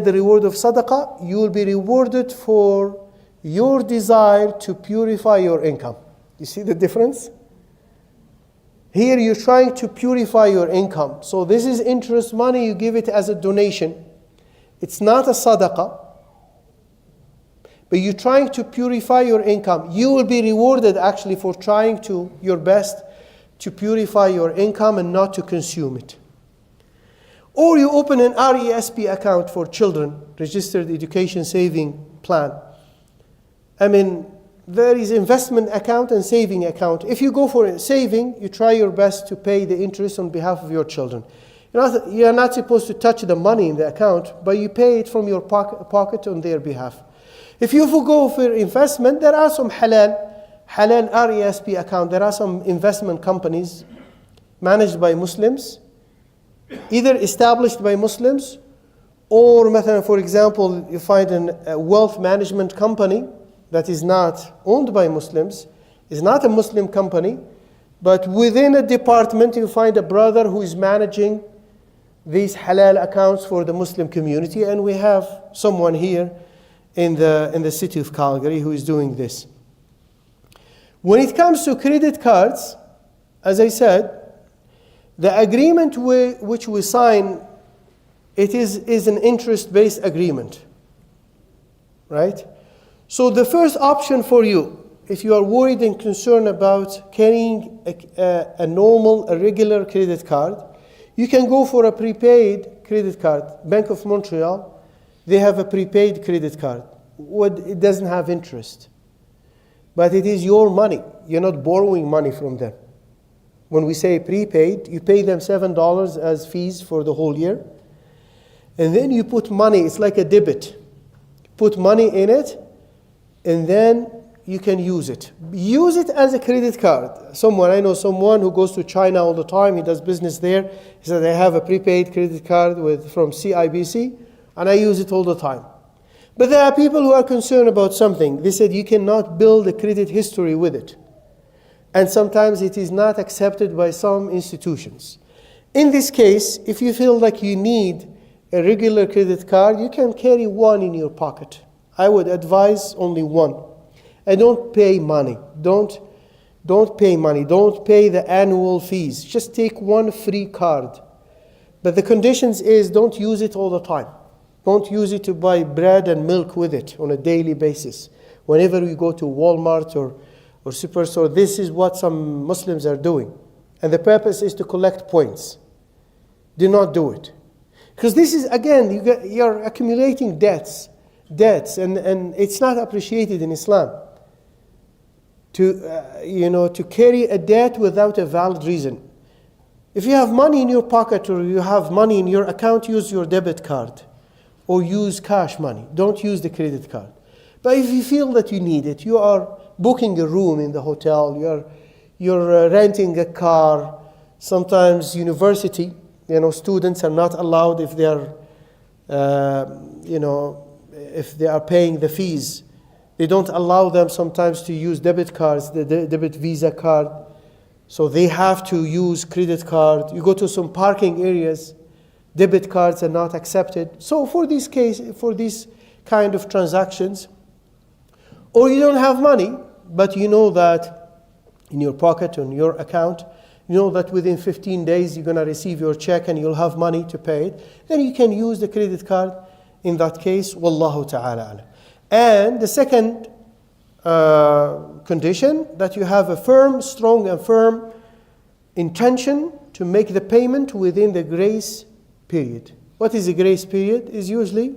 the reward of sadaqah. You will be rewarded for your desire to purify your income. You see the difference? Here you're trying to purify your income. So this is interest money, you give it as a donation. It's not a sadaqah. But you're trying to purify your income. You will be rewarded actually for trying your best to purify your income and not to consume it. Or you open an RESP account for children, Registered Education Saving Plan. I mean, there is investment account and saving account. If you go for a saving, you try your best to pay the interest on behalf of your children. You are not supposed to touch the money in the account, but you pay it from your pocket on their behalf. If you go for investment, there are some halal RESP account. There are some investment companies managed by Muslims, either established by Muslims, or for example, you find a wealth management company that is not owned by Muslims, is not a Muslim company, but within a department you find a brother who is managing these halal accounts for the Muslim community, and we have someone here in the city of Calgary who is doing this. When it comes to credit cards, as I said, the agreement which we sign, it is an interest-based agreement, right? So the first option for you, if you are worried and concerned about carrying a regular credit card, you can go for a prepaid credit card. Bank of Montreal, they have a prepaid credit card. It doesn't have interest. But it is your money. You're not borrowing money from them. When we say prepaid, you pay them $7 as fees for the whole year. And then you put money, it's like a debit. Put money in it, and then you can use it. Use it as a credit card. I know someone who goes to China all the time, he does business there. He says, I have a prepaid credit card from CIBC, and I use it all the time. But there are people who are concerned about something. They said you cannot build a credit history with it. And sometimes it is not accepted by some institutions. In this case, if you feel like you need a regular credit card, you can carry one in your pocket. I would advise only one. And don't pay money. Don't pay money. Don't pay the annual fees. Just take one free card. But the conditions is don't use it all the time. Don't use it to buy bread and milk with it on a daily basis. Whenever we go to Walmart or Superstore, this is what some Muslims are doing. And the purpose is to collect points. Do not do it. Because this is, again, you're accumulating debts, and it's not appreciated in Islam. To carry a debt without a valid reason. If you have money in your pocket or you have money in your account, use your debit card or use cash money. Don't use the credit card. But if you feel that you need it, you are booking a room in the hotel, you're renting a car. Sometimes university, students are not allowed if they are, if they are paying the fees. They don't allow them sometimes to use debit cards, the debit Visa card. So they have to use credit card. You go to some parking areas, debit cards are not accepted. So for these kind of transactions, or you don't have money, but you know that in your pocket, on your account, you know that within 15 days you're going to receive your check and you'll have money to pay it, then you can use the credit card in that case. Wallahu ta'ala alam. And the second condition, that you have a strong and firm intention to make the payment within the grace period. What is the grace period? Is usually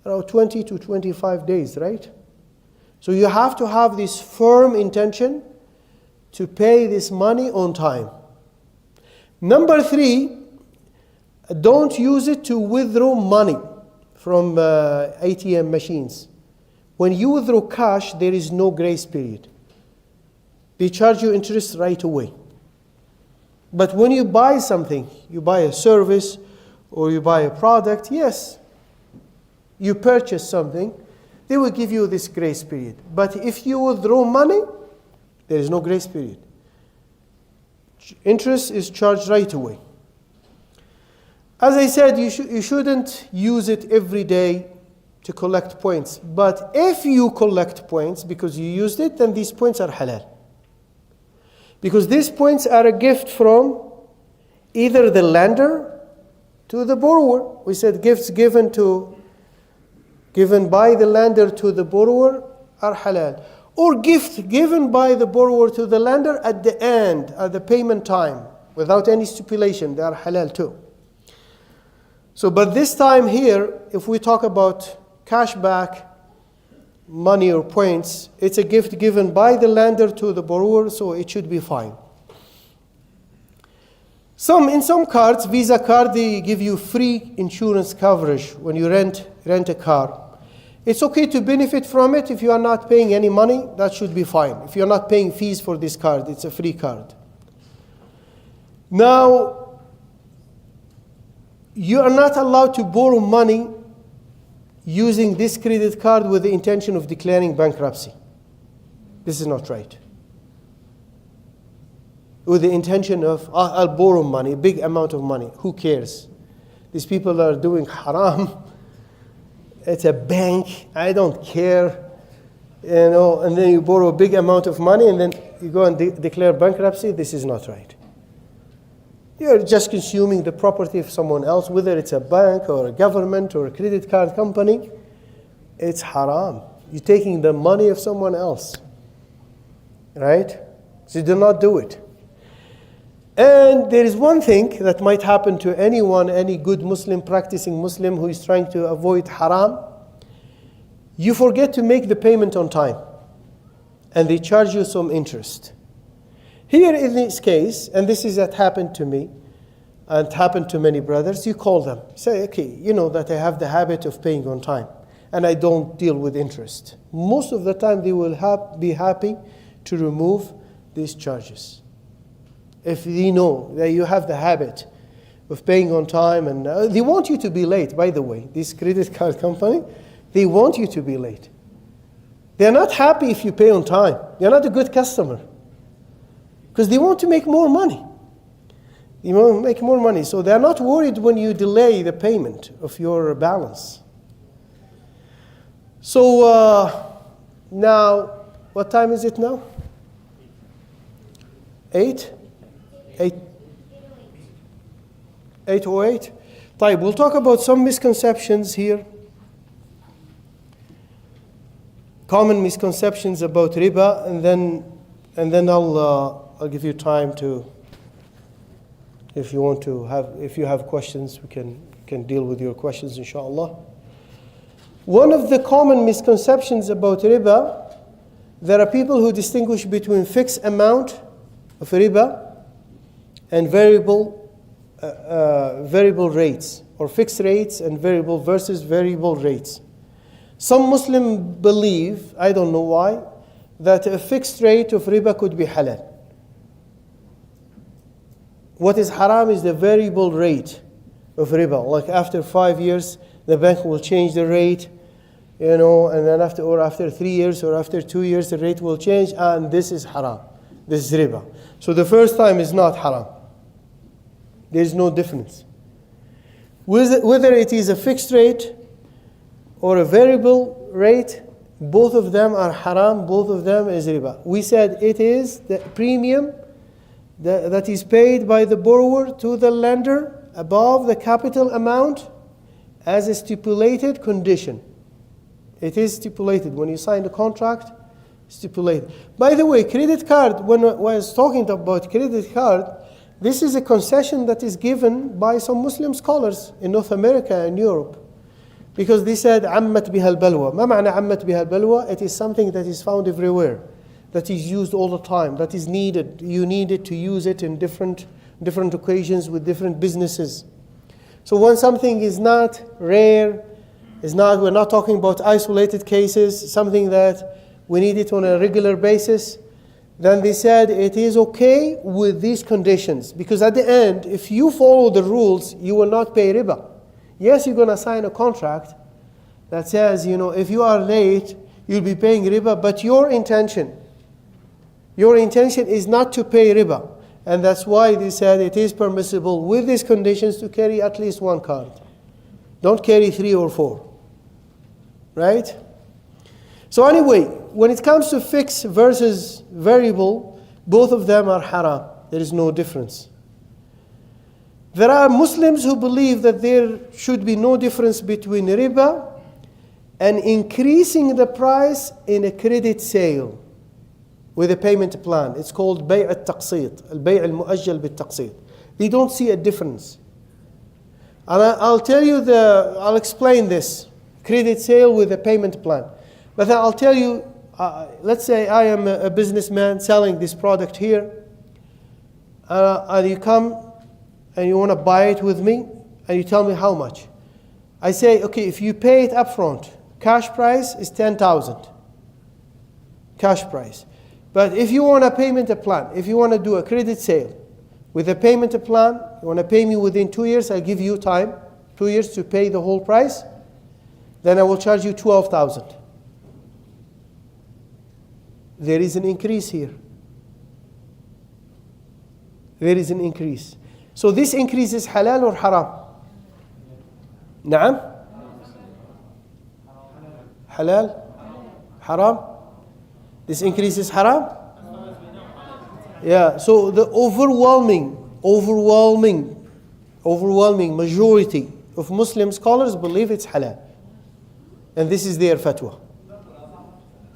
around 20 to 25 days, right? So you have to have this firm intention to pay this money on time. Number 3, don't use it to withdraw money from ATM machines. When you withdraw cash, there is no grace period. They charge you interest right away. But when you buy something, you buy a service or you buy a product, yes, you purchase something, they will give you this grace period. But if you withdraw money, there is no grace period. Interest is charged right away. As I said, you shouldn't use it every day to collect points. But if you collect points because you used it, then these points are halal. Because these points are a gift from either the lender to the borrower. We said gifts given by the lender to the borrower are halal. Or gifts given by the borrower to the lender at the end, at the payment time, without any stipulation, they are halal too. So, but this time here, if we talk about cashback, money or points, it's a gift given by the lender to the borrower, so it should be fine. In some cards, Visa card, they give you free insurance coverage when you rent a car. It's okay to benefit from it if you are not paying any money, that should be fine. If you're not paying fees for this card, it's a free card. Now, you are not allowed to borrow money using this credit card with the intention of declaring bankruptcy. This is not right. With the intention of, I'll borrow money, a big amount of money. Who cares? These people are doing haram. It's a bank. I don't care. And then you borrow a big amount of money and then you go and declare bankruptcy. This is not right. You're just consuming the property of someone else, whether it's a bank or a government or a credit card company. It's haram. You're taking the money of someone else. Right? So do not do it. And there is one thing that might happen to anyone, any good Muslim, practicing Muslim who is trying to avoid haram. You forget to make the payment on time. And they charge you some interest. Here in this case, and this is that happened to me, and happened to many brothers, you call them. Say, okay, you know that I have the habit of paying on time, and I don't deal with interest. Most of the time they will be happy to remove these charges. If they know that you have the habit of paying on time, and they want you to be late, by the way, this credit card company, they want you to be late. They're not happy if you pay on time. You're not a good customer. Because they want to make more money. They want to make more money. So they're not worried when you delay the payment of your balance. So now, what time is it now? 8? 8:08. طيب, we'll talk about some misconceptions here. Common misconceptions about riba, and then I'll give you time to, if you have questions, we can deal with your questions, inshallah. One of the common misconceptions about riba, there are people who distinguish between fixed amount of riba and variable rates, or fixed rates and variable versus variable rates. Some Muslims believe, I don't know why, that a fixed rate of riba could be halal. What is haram is the variable rate of riba. Like after 5 years, the bank will change the rate, and then after 3 years or after 2 years, the rate will change, and this is haram. This is riba. So the first time is not haram. There is no difference. Whether it is a fixed rate or a variable rate, both of them are haram, both of them is riba. We said it is the premium that is paid by the borrower to the lender above the capital amount as a stipulated condition. It is stipulated. When you sign the contract, stipulated. By the way, credit card, when I was talking about credit card, this is a concession that is given by some Muslim scholars in North America and Europe. Because they said, عَمَّتْ بِهَا الْبَلْوَى. ما معنى عَمَّتْ بِهَا الْبَلْوَى? It is something that is found everywhere, that is used all the time, that is needed. You need it to use it in different occasions with different businesses. So when something is not rare, we're not talking about isolated cases, something that we need it on a regular basis, then they said it is okay with these conditions. Because at the end, if you follow the rules, you will not pay riba. Yes, you're going to sign a contract that says, if you are late, you'll be paying riba, but your intention is not to pay riba. And that's why they said it is permissible with these conditions to carry at least one card. Don't carry 3 or 4. Right? So anyway, when it comes to fixed versus variable, both of them are haram. There is no difference. There are Muslims who believe that there should be no difference between riba and increasing the price in a credit sale with a payment plan. It's called بيع التقسيط, البيع المؤجل بالتقسيط. They don't see a difference. And I'll explain this. Credit sale with a payment plan. But I'll tell you, let's say I am a businessman selling this product here, and you come and you want to buy it with me, and you tell me how much. I say, okay, if you pay it upfront, cash price is 10,000. Cash price. But if you want a payment plan, if you want to do a credit sale with a payment plan, you want to pay me within 2 years, I give you time, 2 years to pay the whole price, then I will charge you 12,000. There is an increase here. There is an increase. So this increase is halal or haram? Naam? Halal? Haram? This increase is haram? Yeah, so the overwhelming majority of Muslim scholars believe it's halal. And this is their fatwa.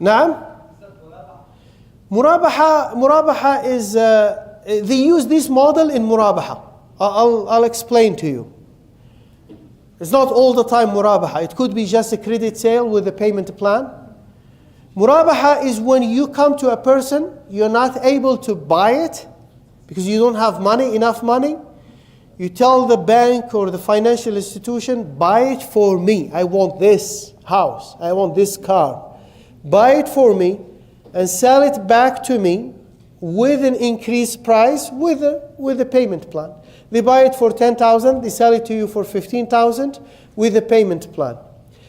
Naam? Murabaha is, they use this model in murabaha. I'll explain to you. It's not all the time murabaha. It could be just a credit sale with a payment plan. Murabaha is when you come to a person, you're not able to buy it because you don't have money, enough money. You tell the bank or the financial institution, buy it for me. I want this house. I want this car. Buy it for me and sell it back to me with an increased price with a payment plan. They buy it for 10,000, they sell it to you for 15,000 with a payment plan.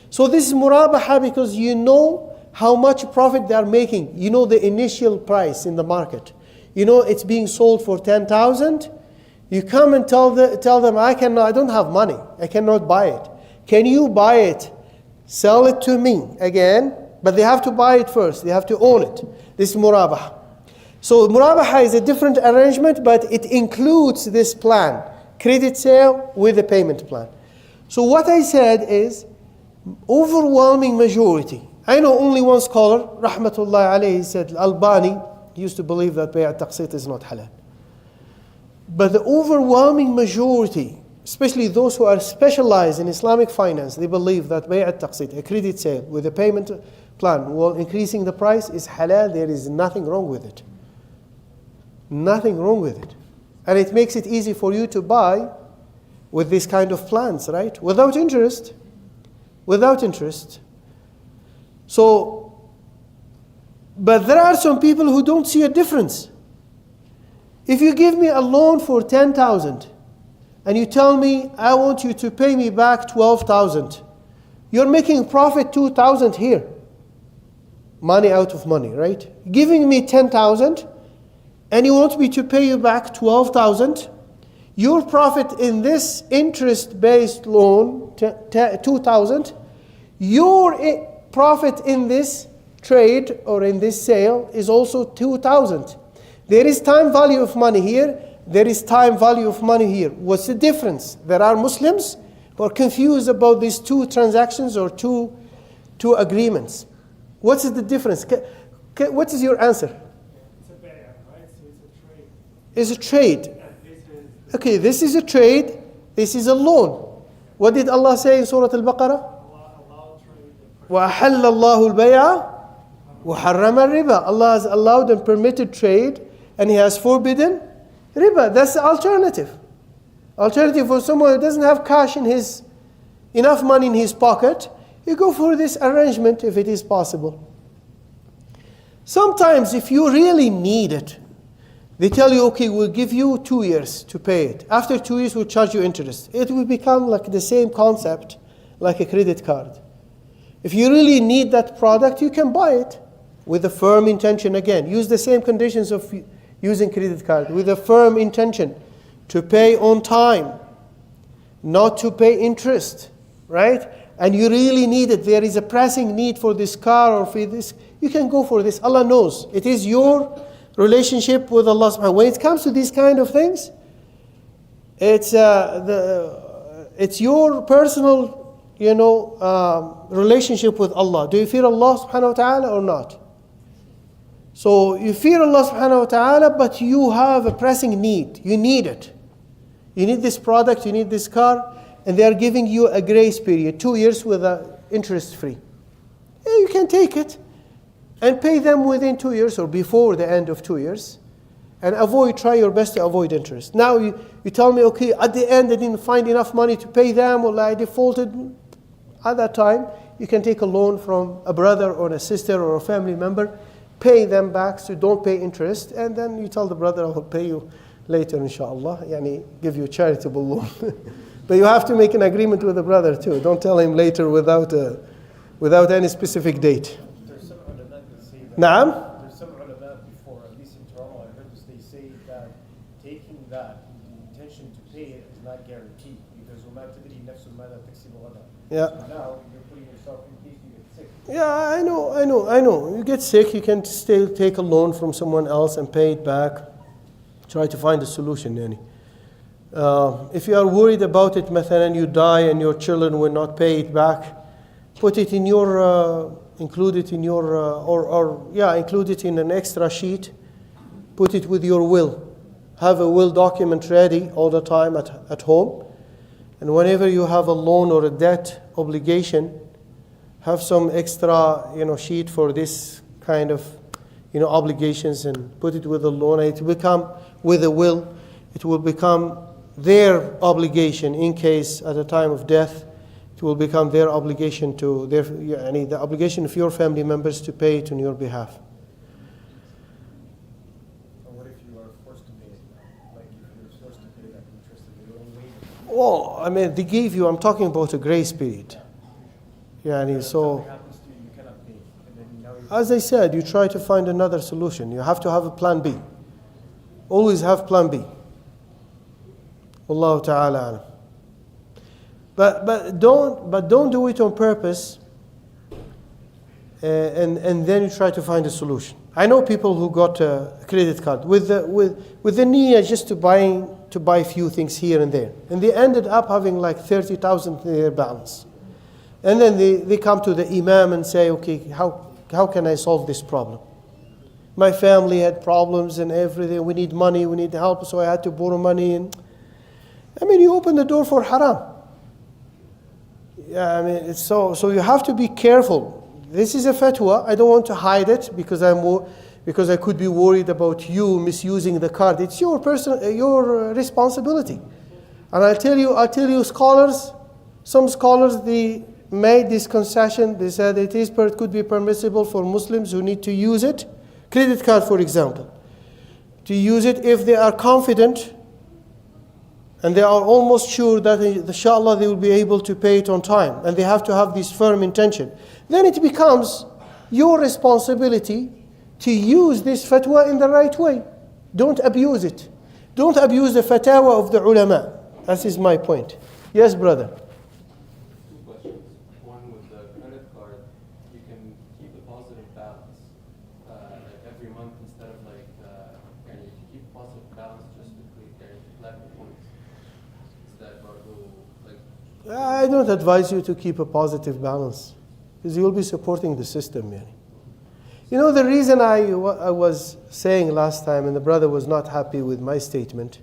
So this is murabaha because you know how much profit they are making. You know the initial price in the market. You know it's being sold for 10,000. You come and tell them, I don't have money. I cannot buy it. Can you buy it? Sell it to me again, but they have to buy it first. They have to own it. This is murabaha. So murabaha is a different arrangement, but it includes this plan, credit sale with a payment plan. So what I said is, overwhelming majority. I know only one scholar, rahmatullah alayhi, said Albani, he used to believe that bay' at-taqsit is not halal. But the overwhelming majority, especially those who are specialized in Islamic finance, they believe that bay' at-taqsit, a credit sale with a payment plan, while increasing the price is halal. There is nothing wrong with it. Nothing wrong with it. And it makes it easy for you to buy with this kind of plans, right? Without interest. Without interest. So, but there are some people who don't see a difference. If you give me a loan for 10,000 and you tell me, I want you to pay me back 12,000, you're making profit 2,000 here. Money out of money, right? Giving me 10,000 and you want me to pay you back 12,000, your profit in this interest-based loan, 2,000, your profit in this trade or in this sale is also 2,000. There is time value of money here. There is time value of money here. What's the difference? There are Muslims who are confused about these two transactions or two agreements. What's the difference? What is your answer? It's a bay'ah, right? So it's a trade. It's a trade. Okay, this is a trade. This is a loan. What did Allah say in Surah Al-Baqarah? وَأَحَلَّ اللَّهُ الْبَيْعَ وَحَرَّمَ الرِّبَى. Allah has allowed and permitted trade, and He has forbidden riba. That's the alternative. Alternative for someone who doesn't have cash in enough money in his pocket, you go for this arrangement if it is possible. Sometimes if you really need it, they tell you, okay, we'll give you 2 years to pay it. After 2 years, we'll charge you interest. It will become like the same concept like a credit card. If you really need that product, you can buy it with a firm intention again. Use the same conditions of using credit card with a firm intention to pay on time, not to pay interest, right? And you really need it. There is a pressing need for this car or for this. You can go for this. Allah knows. It is your relationship with Allah subhanahu wa ta'ala. When it comes to these kind of things, it's your personal relationship with Allah. Do you fear Allah subhanahu wa ta'ala or not? So you fear Allah subhanahu wa ta'ala, but you have a pressing need. You need it. You need this product, you need this car, and they are giving you a grace period, 2 years with interest free. Yeah, you can take it and pay them within 2 years or before the end of 2 years, and try your best to avoid interest. Now you tell me, okay, at the end I didn't find enough money to pay them, or I defaulted. At that time, you can take a loan from a brother or a sister or a family member, pay them back, so don't pay interest, and then you tell the brother, I'll pay you later, inshallah, give you a charitable loan. But you have to make an agreement with the brother too. Don't tell him later without any specific date. There's some ulama that say that. Naam? There's some ulama before, at least in Toronto, I heard this, they say that taking that, the intention to pay it is not guaranteed, because وَمَا تَدْرِي نَفْسٌ مَاذَا تَكْسِبُ غَدًا. Yeah. So now you're putting yourself in case you get sick. Yeah, I know. You get sick, you can still take a loan from someone else and pay it back. Try to find a solution, if you are worried about it, مثلا you die and your children will not pay it back, put it in your, include it in your, include it in an extra sheet, put it with your will. Have a will document ready all the time at home. And whenever you have a loan or a debt obligation, have some extra, sheet for this kind of, obligations and put it with a loan. It will become with a will. It will become their obligation in case at the time of death. It will become their obligation to the obligation of your family members to pay it on your behalf. Or what if you are forced to pay it? Like if you're forced to pay that interest and they don't waive it? Well, I mean, they gave you. I'm talking about a grace period. If So. something happens to you, you cannot pay. And then now you As I said, you try to find another solution. You have to have a plan B. Always have plan B. Wallahu ta'ala alam. But don't do it on purpose and then you try to find a solution. I know people who got a credit card with the niyyah just to buy a few things here and there. And they ended up having like 30,000 in their balance. And then they come to the imam and say, okay, how can I solve this problem? My family had problems and everything. We need money, we need help, so I had to borrow money. And you open the door for haram. So you have to be careful. This is a fatwa. I don't want to hide it because I could be worried about you misusing the card. It's your responsibility. And I'll tell you, scholars, some scholars, they made this concession. They said it could be permissible for Muslims who need to use it, credit card for example, to use it if they are confident and they are almost sure that inshallah they will be able to pay it on time, and they have to have this firm intention. Then it becomes your responsibility to use this fatwa in the right way. Don't abuse it. Don't abuse the fatwa of the ulama. That is my point. Yes, brother. I don't advise you to keep a positive balance because you'll be supporting the system. The reason I was saying last time, and the brother was not happy with my statement.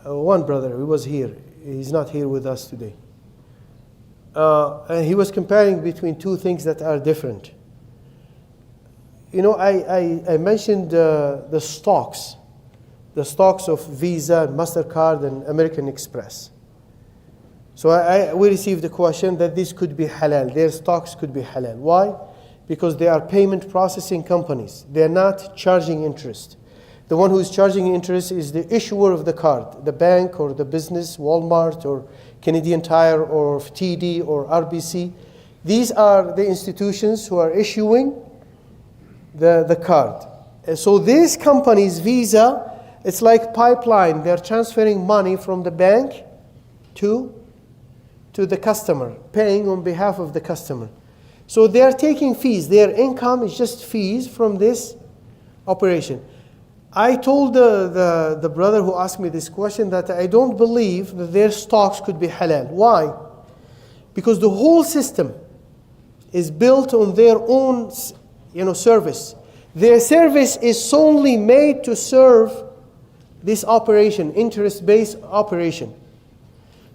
One brother, he was here. He's not here with us today. And he was comparing between two things that are different. I mentioned the stocks of Visa, MasterCard, and American Express. So we received a question that this could be halal. Their stocks could be halal. Why? Because they are payment processing companies. They are not charging interest. The one who is charging interest is the issuer of the card, the bank or the business, Walmart or Canadian Tire or TD or RBC. These are the institutions who are issuing the card. So these companies, Visa, it's like pipeline. They're transferring money from the bank to the customer, paying on behalf of the customer. So they are taking fees. Their income is just fees from this operation. I told the brother who asked me this question that I don't believe that their stocks could be halal. Why? Because the whole system is built on their own, service. Their service is solely made to serve this operation, interest-based operation.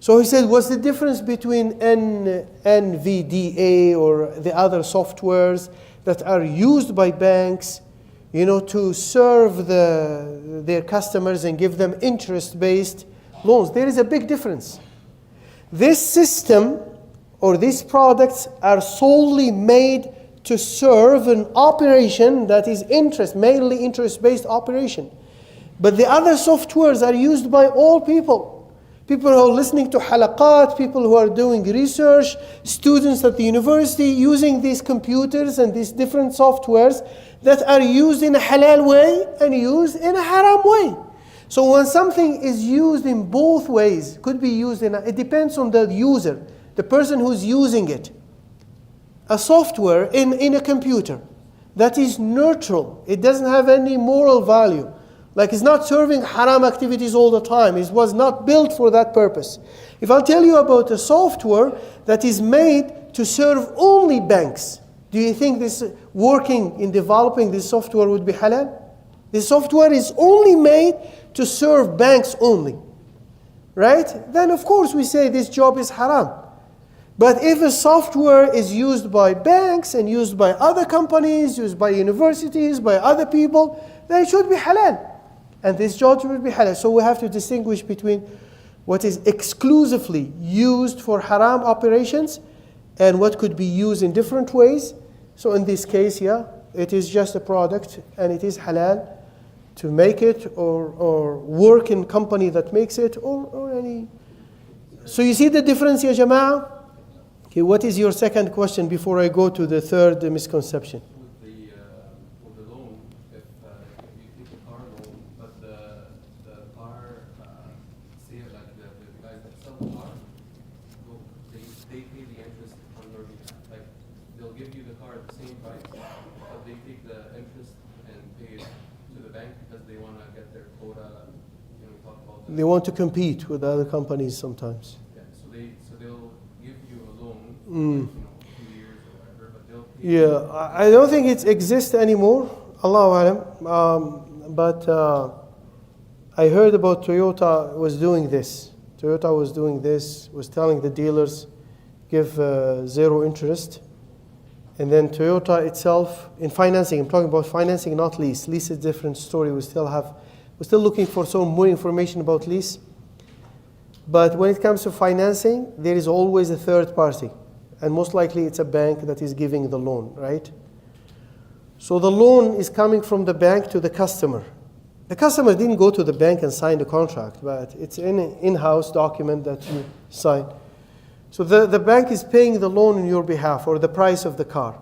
So he said, what's the difference between NVDA or the other softwares that are used by banks, to serve their customers and give them interest-based loans? There is a big difference. This system or these products are solely made to serve an operation that is mainly interest-based operation. But the other softwares are used by all people. People who are listening to halaqat, people who are doing research, students at the university using these computers and these different softwares that are used in a halal way and used in a haram way. So when something is used in both ways, could be used it depends on the user, the person who's using it. A software in a computer that is neutral, it doesn't have any moral value. Like it's not serving haram activities all the time. It was not built for that purpose. If I'll tell you about a software that is made to serve only banks, do you think this working in developing this software would be halal? This software is only made to serve banks only. Right? Then of course we say this job is haram. But if a software is used by banks and used by other companies, used by universities, by other people, then it should be halal. And this judge will be halal. So we have to distinguish between what is exclusively used for haram operations and what could be used in different ways. So in this case, yeah, it is just a product and it is halal to make it or work in company that makes it or any. So you see the difference, ya Jama'ah? Okay, what is your second question before I go to the third misconception? With the loan, if you take a car loan, but the car, say like the guys that sell the car, they pay the interest on your behalf. Like they'll give you the car at the same price, but they take the interest and pay it to the bank because they want to get their quota. You know, we talk about that. They want to compete with other companies sometimes. Yeah, so they'll give you a loan, Mm. 2 years or whatever, but they'll pay. Yeah, I don't think it exists anymore, Allahu Alam. But I heard about Toyota was doing this. Toyota was doing this, was telling the dealers, give 0 interest. And then Toyota itself, in financing, I'm talking about financing, not lease. Lease is a different story. We're still looking for some more information about lease. But when it comes to financing, there is always a third party. And most likely it's a bank that is giving the loan, right? So the loan is coming from the bank to the customer. The customer didn't go to the bank and sign the contract, but it's an in-house document that you sign. So the bank is paying the loan on your behalf or the price of the car.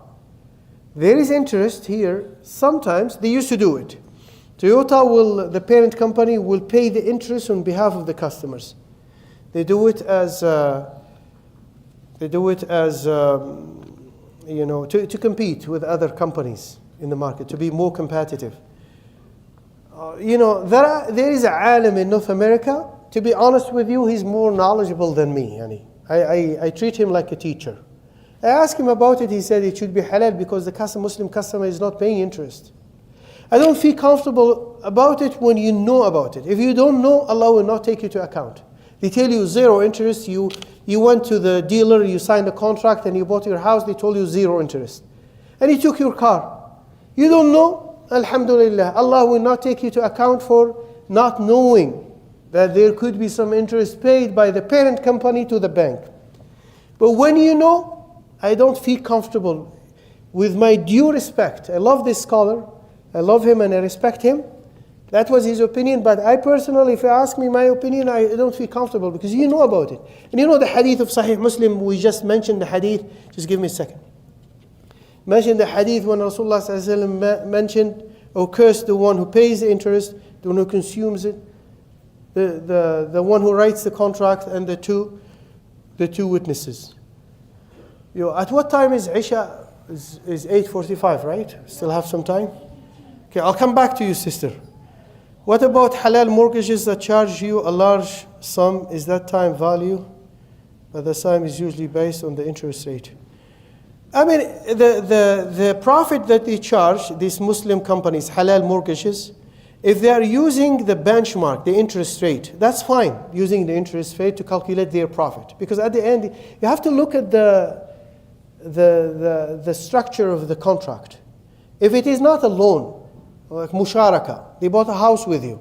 There is interest here. Sometimes they used to do it. Toyota the parent company will pay the interest on behalf of the customers. They do it as to compete with other companies in the market, to be more competitive. There is a alim in North America. To be honest with you, he's more knowledgeable than me. I treat him like a teacher. I asked him about it. He said it should be halal because the Muslim customer is not paying interest. I don't feel comfortable about it when you know about it. If you don't know, Allah will not take you to account. They tell you 0 interest. You went to the dealer, you signed a contract, and you bought your house. They told you 0 interest. And he took your car. You don't know, alhamdulillah. Allah will not take you to account for not knowing that there could be some interest paid by the parent company to the bank. But when you know, I don't feel comfortable. With my due respect, I love this scholar. I love him and I respect him. That was his opinion, but I personally, if you ask me my opinion, I don't feel comfortable because you know about it. And you know the hadith of Sahih Muslim, we just mentioned the hadith. Just give me a second. Mentioned the hadith when Rasulullah ﷺ mentioned or cursed the one who pays the interest, the one who consumes it, the one who writes the contract, and the two witnesses. At what time is Isha? Is 8:45, right? Still have some time? Okay, I'll come back to you, sister. What about halal mortgages that charge you a large sum? Is that time value? But the sum is usually based on the interest rate. I mean, the profit that they charge, these Muslim companies, halal mortgages, if they are using the benchmark, the interest rate, that's fine, using the interest rate to calculate their profit. Because at the end, you have to look at the structure of the contract. If it is not a loan, like musharaka, they bought a house with you,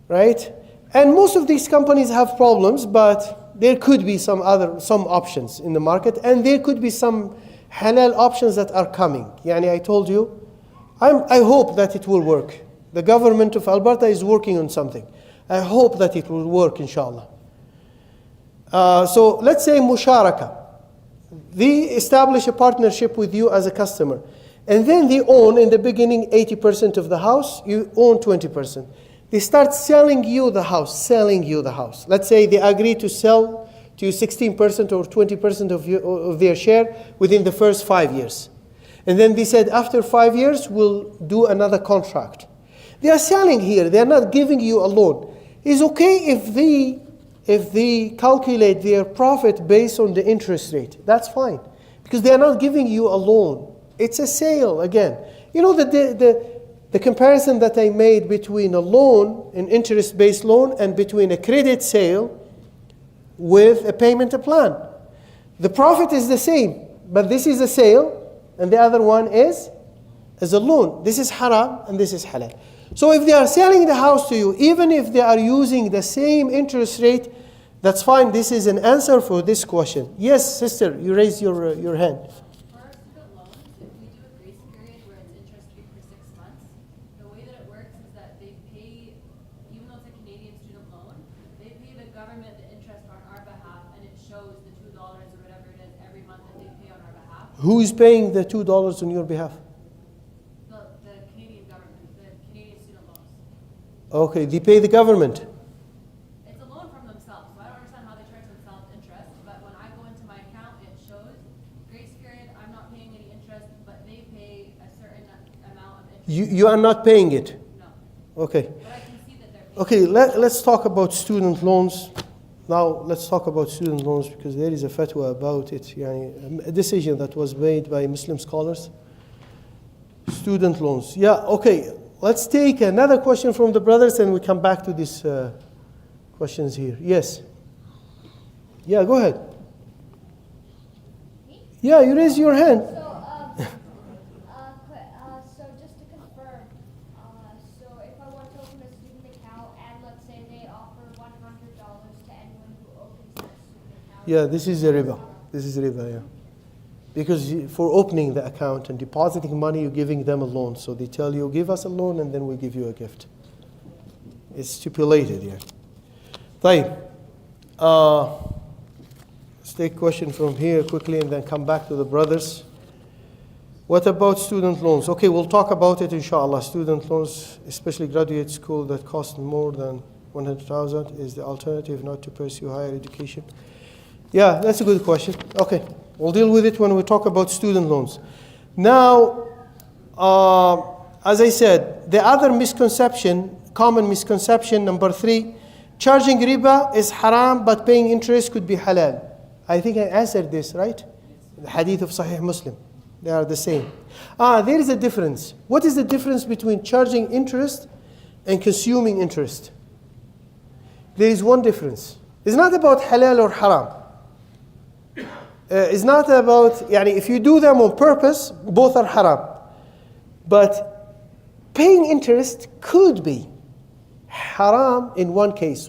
right? And most of these companies have problems, but there could be some options in the market, and there could be some halal options that are coming. I told you, I hope that it will work. The government of Alberta is working on something. I hope that it will work, inshallah. So let's say musharaka. They establish a partnership with you as a customer. And then they own, in the beginning, 80% of the house. You own 20%. They start selling you the house. Let's say they agree to sell to you 16% or 20% of their share within the first 5 years. And then they said, after 5 years, we'll do another contract. They are selling here. They are not giving you a loan. It's okay if they calculate their profit based on the interest rate. That's fine. Because they are not giving you a loan. It's a sale again. The comparison that I made between a loan, an interest-based loan, and between a credit sale with a payment plan. The profit is the same, but this is a sale, and the other one is a loan. This is haram, and this is halal. So if they are selling the house to you, even if they are using the same interest rate, that's fine. This is an answer for this question. Yes, sister, you raised your hand. For our student loans, if we do a grace period where it's interest-free for 6 months, the way that it works is that they pay, even though it's a Canadian student loan, they pay the government the interest on our behalf, and it shows the $2 or whatever it is every month that they pay on our behalf. Who is paying the $2 on your behalf? The Canadian government, the Canadian student loans. Okay, they pay the government. It's a loan from themselves, so I don't understand how they charge themselves interest, but when I go into my account, it shows grace period, I'm not paying any interest, but they pay a certain amount of interest. You are not paying it. No, Okay. but I can see that they're paying. Okay, let's talk about student loans. Now, let's talk about student loans because there is a fatwa about it, a decision that was made by Muslim scholars. Student loans. Yeah, okay. Let's take another question from the brothers and we come back to these questions here. Yes. Yeah, go ahead. Me? Yeah, you raise your hand. So just to confirm, so if I want to open a student account and let's say they offer $100 to anyone who opens that student account. Yeah, this is a riba. This is riba, yeah. Because for opening the account and depositing money, you're giving them a loan. So they tell you, give us a loan and then we give you a gift. It's stipulated, yeah. طيب. Let's take a question from here quickly and then come back to the brothers. What about student loans? Okay, we'll talk about it inshallah. Student loans, especially graduate school that cost more than 100,000 is the alternative not to pursue higher education. Yeah, that's a good question. Okay, we'll deal with it when we talk about student loans. Now, as I said, the other misconception, common misconception, number 3, charging riba is haram, but paying interest could be halal. I think I answered this, right? The hadith of Sahih Muslim. They are the same. There is a difference. What is the difference between charging interest and consuming interest? There is one difference. It's not about halal or haram. It's not about, if you do them on purpose, both are haram. But paying interest could be haram in one case.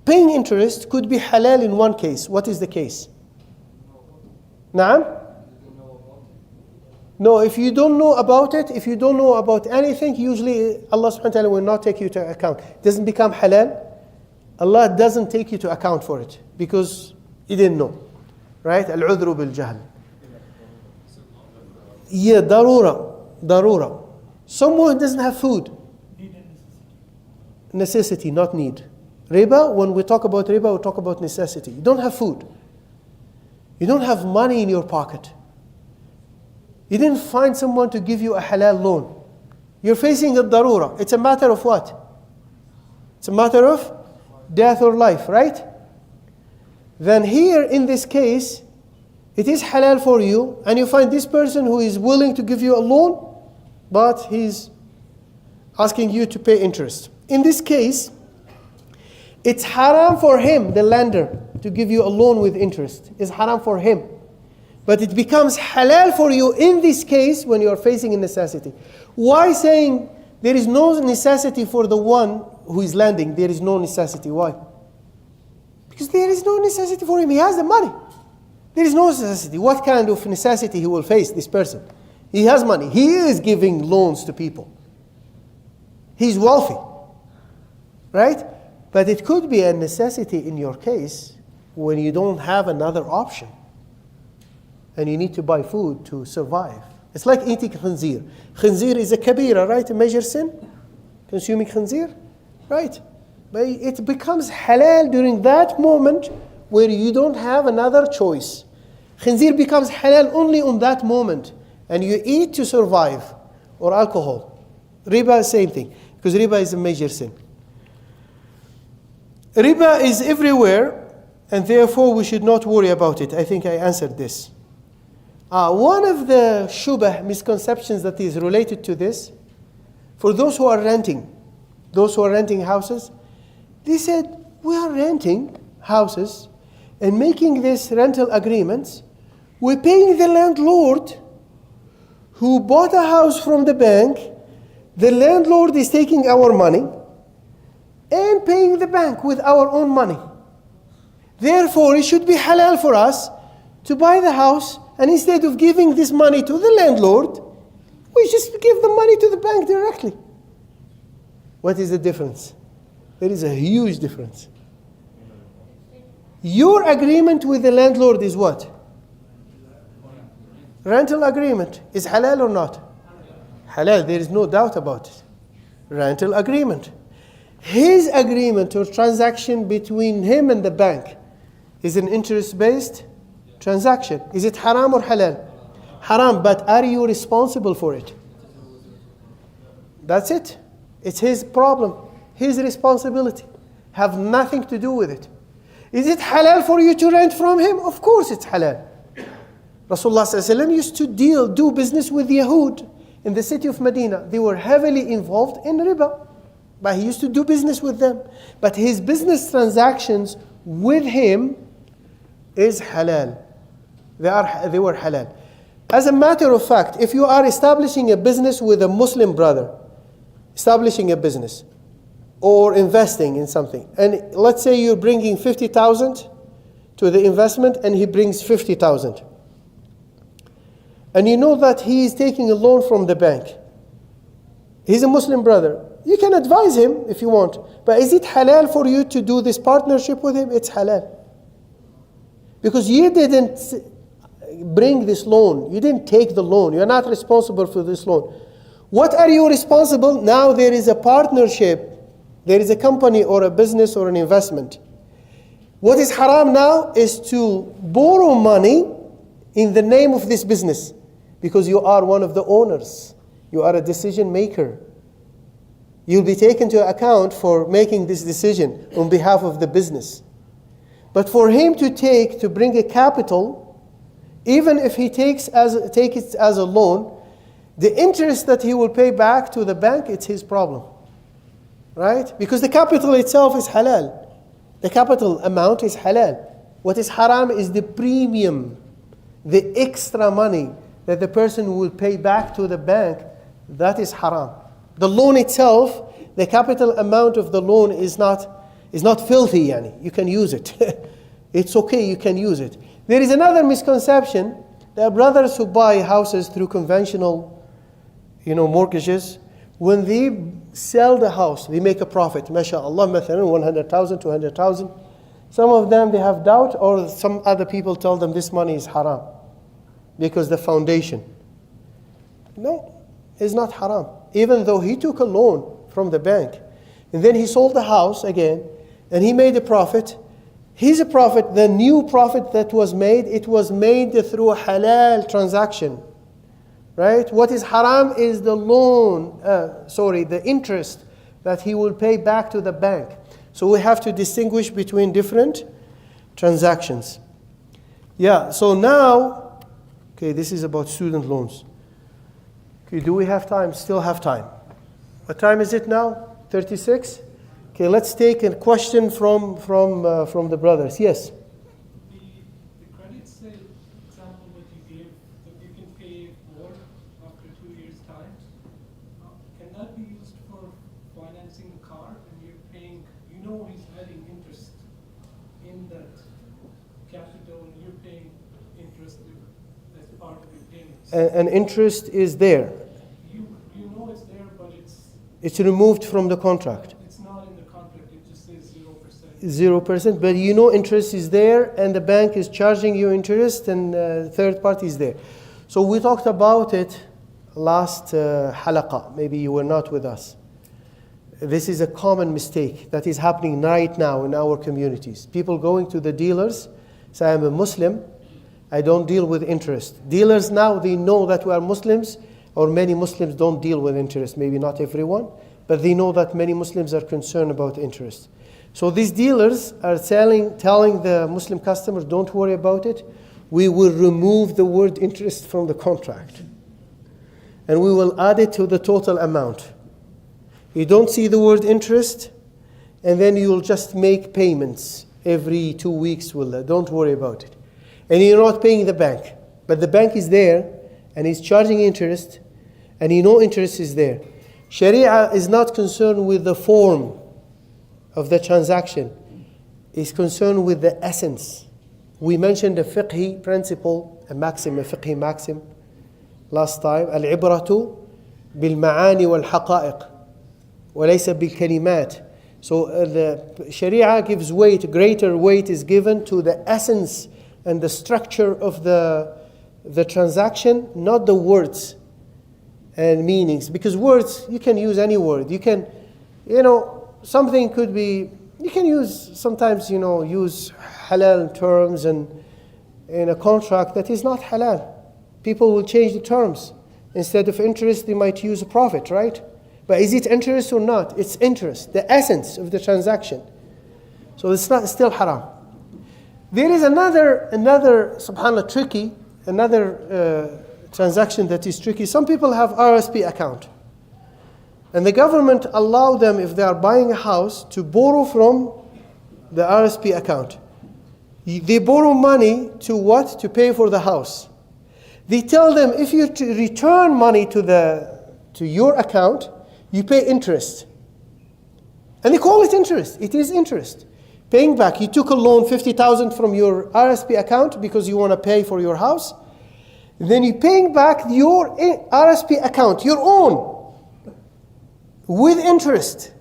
Paying interest could be halal in one case. What is the case? Naam? No, if you don't know about it, if you don't know about anything, usually Allah subhanahu wa ta'ala will not take you to account. It doesn't become halal. Allah doesn't take you to account for it because you didn't know. Right? Al-udhru bil-jahl. Yeah, darura. Someone doesn't have food. Necessity, not need. Riba, when we talk about riba, we talk about necessity. You don't have food. You don't have money in your pocket. You didn't find someone to give you a halal loan. You're facing a darura. It's a matter of what? It's a matter of death or life, right? Then here, in this case, it is halal for you, and you find this person who is willing to give you a loan, but he's asking you to pay interest. In this case, it's haram for him, the lender, to give you a loan with interest. It's haram for him. But it becomes halal for you in this case when you are facing a necessity. Why saying there is no necessity for the one who is lending? There is no necessity. Why? Because there is no necessity for him. He has the money. There is no necessity. What kind of necessity he will face, this person? He has money. He is giving loans to people. He's wealthy. Right? But it could be a necessity in your case when you don't have another option. And you need to buy food to survive. It's like eating khinzir. Khinzir is a kabira, right? A major sin. Consuming khinzir, right? But it becomes halal during that moment where you don't have another choice. Khinzir becomes halal only on that moment. And you eat to survive. Or alcohol. Riba, same thing. Because riba is a major sin. Riba is everywhere. And therefore we should not worry about it. I think I answered this. One of the shubah, misconceptions that is related to this, for those who are renting houses, they said, we are renting houses and making this rental agreements, we're paying the landlord who bought a house from the bank. The landlord is taking our money and paying the bank with our own money. Therefore, it should be halal for us to buy the house, and instead of giving this money to the landlord, we just give the money to the bank directly. What is the difference? There is a huge difference. Your agreement with the landlord is what? Rental agreement. Is halal or not? Halal, there is no doubt about it. Rental agreement. His agreement or transaction between him and the bank is an interest-based transaction. Is it haram or halal? Haram, but are you responsible for it? That's it. It's his problem, his responsibility. Have nothing to do with it. Is it halal for you to rent from him? Of course it's halal. Rasulullah ﷺ used to do business with Yahud in the city of Medina. They were heavily involved in riba, but he used to do business with them. But his business transactions with him is halal. They were halal. As a matter of fact, if you are establishing a business with a Muslim brother, establishing a business or investing in something, and let's say you're bringing 50,000 to the investment and he brings 50,000. And you know that he is taking a loan from the bank. He's a Muslim brother. You can advise him if you want. But is it halal for you to do this partnership with him? It's halal. Because you didn't bring this loan. You didn't take the loan. You're not responsible for this loan. What are you responsible? Now there is a partnership. There is a company or a business or an investment. What is haram now is to borrow money in the name of this business, because you are one of the owners. You are a decision maker. You'll be taken to account for making this decision on behalf of the business. But for him to bring a capital, even if he take it as a loan, the interest that he will pay back to the bank, it's his problem. Right? Because the capital itself is halal. The capital amount is halal. What is haram is the premium, the extra money that the person will pay back to the bank. That is haram. The loan itself, the capital amount of the loan is not filthy. Yani. You can use it. It's okay, you can use it. There is another misconception. There are brothers who buy houses through conventional mortgages. When they sell the house, they make a profit. MashaAllah, mathalan, 100,000, 200,000. Some of them, they have doubt, or some other people tell them this money is haram because the foundation. No, it's not haram. Even though he took a loan from the bank, and then he sold the house again, and he made a profit. He's a profit. The new profit that was made, it was made through a halal transaction. Right? What is haram is the the interest that he will pay back to the bank. So we have to distinguish between different transactions. Yeah, so now, this is about student loans. Do we have time? Still have time. What time is it now? 36? Let's take a question from the brothers. Yes? The credit sale example that you gave, that you can pay more after 2 years' time, can that be used for financing the car? And you're paying, he's adding interest in that capital, and you're paying interest as part of your payments. And interest is there. You know it's there, but it's removed from the contract. It's not in the contract, it just says 0%. 0%, but interest is there, and the bank is charging you interest, and third party is there. So we talked about it last halaqa. Maybe you were not with us. This is a common mistake that is happening right now in our communities. People going to the dealers, say, I'm a Muslim, I don't deal with interest. Dealers now, they know that we are Muslims, or many Muslims don't deal with interest. Maybe not everyone, but they know that many Muslims are concerned about interest. So these dealers are telling the Muslim customers, don't worry about it. We will remove the word interest from the contract. And we will add it to the total amount. You don't see the word interest, and then you will just make payments every 2 weeks. Don't worry about it. And you're not paying the bank. But the bank is there and is charging interest and you know interest is there. Sharia is not concerned with the form of the transaction. It's concerned with the essence. We mentioned the fiqhi principle, a fiqhi maxim last time. Al-ibratu bil-ma'ani wal-haqa'iq walaysa bil-kalimat. So the Sharia gives weight, greater weight is given to the essence and the structure of the transaction, not the words and meanings. Because words, you can use any word. You can, something could be, you can use, sometimes, use halal terms and in a contract that is not halal. People will change the terms. Instead of interest, they might use a profit, right? But is it interest or not? It's interest, the essence of the transaction. So it's not still haram. There is another subhanAllah, tricky, transaction that is tricky. Some people have RSP account. And the government allow them, if they are buying a house, to borrow from the RSP account. They borrow money to what? To pay for the house. They tell them, if you return money to your account, you pay interest. And they call it interest. It is interest. Paying back. You took a loan, 50,000 from your RSP account because you want to pay for your house. Then you're paying back your RSP account, your own, with interest.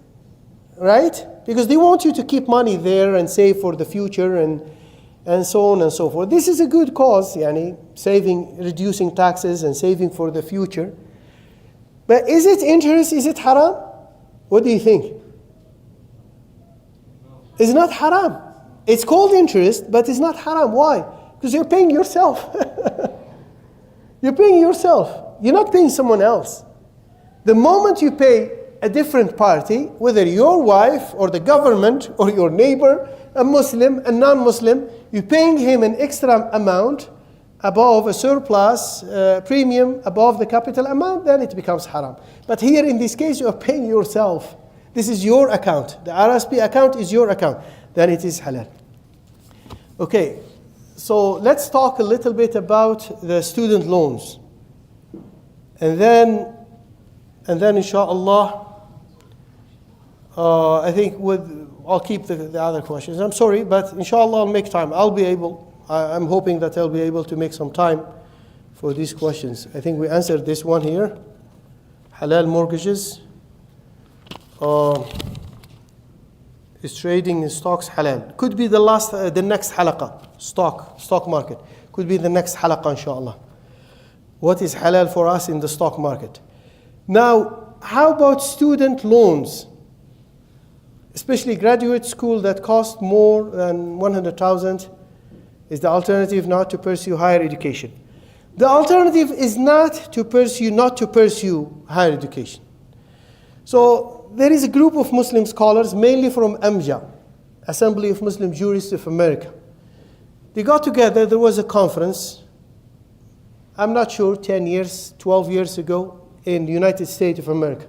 Right? Because they want you to keep money there and save for the future and so on and so forth. This is a good cause, saving, reducing taxes and saving for the future. But is it interest? Is it haram? What do you think? It's not haram. It's called interest, but it's not haram. Why? Because you're paying yourself. You're paying yourself. You're not paying someone else. The moment you pay a different party, whether your wife or the government or your neighbor, a Muslim, a non-Muslim, you're paying him an extra amount above a surplus premium, above the capital amount, then it becomes haram. But here in this case, you are paying yourself. This is your account. The RSP account is your account. Then it is halal. Okay, so let's talk a little bit about the student loans. And then inshallah, I think I'll keep the other questions. I'm sorry, but inshallah I'll make time. I'm hoping that I'll be able to make some time for these questions. I think we answered this one here. Halal mortgages. Is trading in stocks halal? Could be the next halaqah. Stock market. Could be the next halaqah, inshallah. What is halal for us in the stock market? Now, how about student loans? Especially graduate school that cost more than 100,000. Is the alternative not to pursue higher education? The alternative is not to pursue higher education. So there is a group of Muslim scholars, mainly from AMJA, Assembly of Muslim Jurists of America. They got together, there was a conference, I'm not sure, 10 years, 12 years ago, in the United States of America.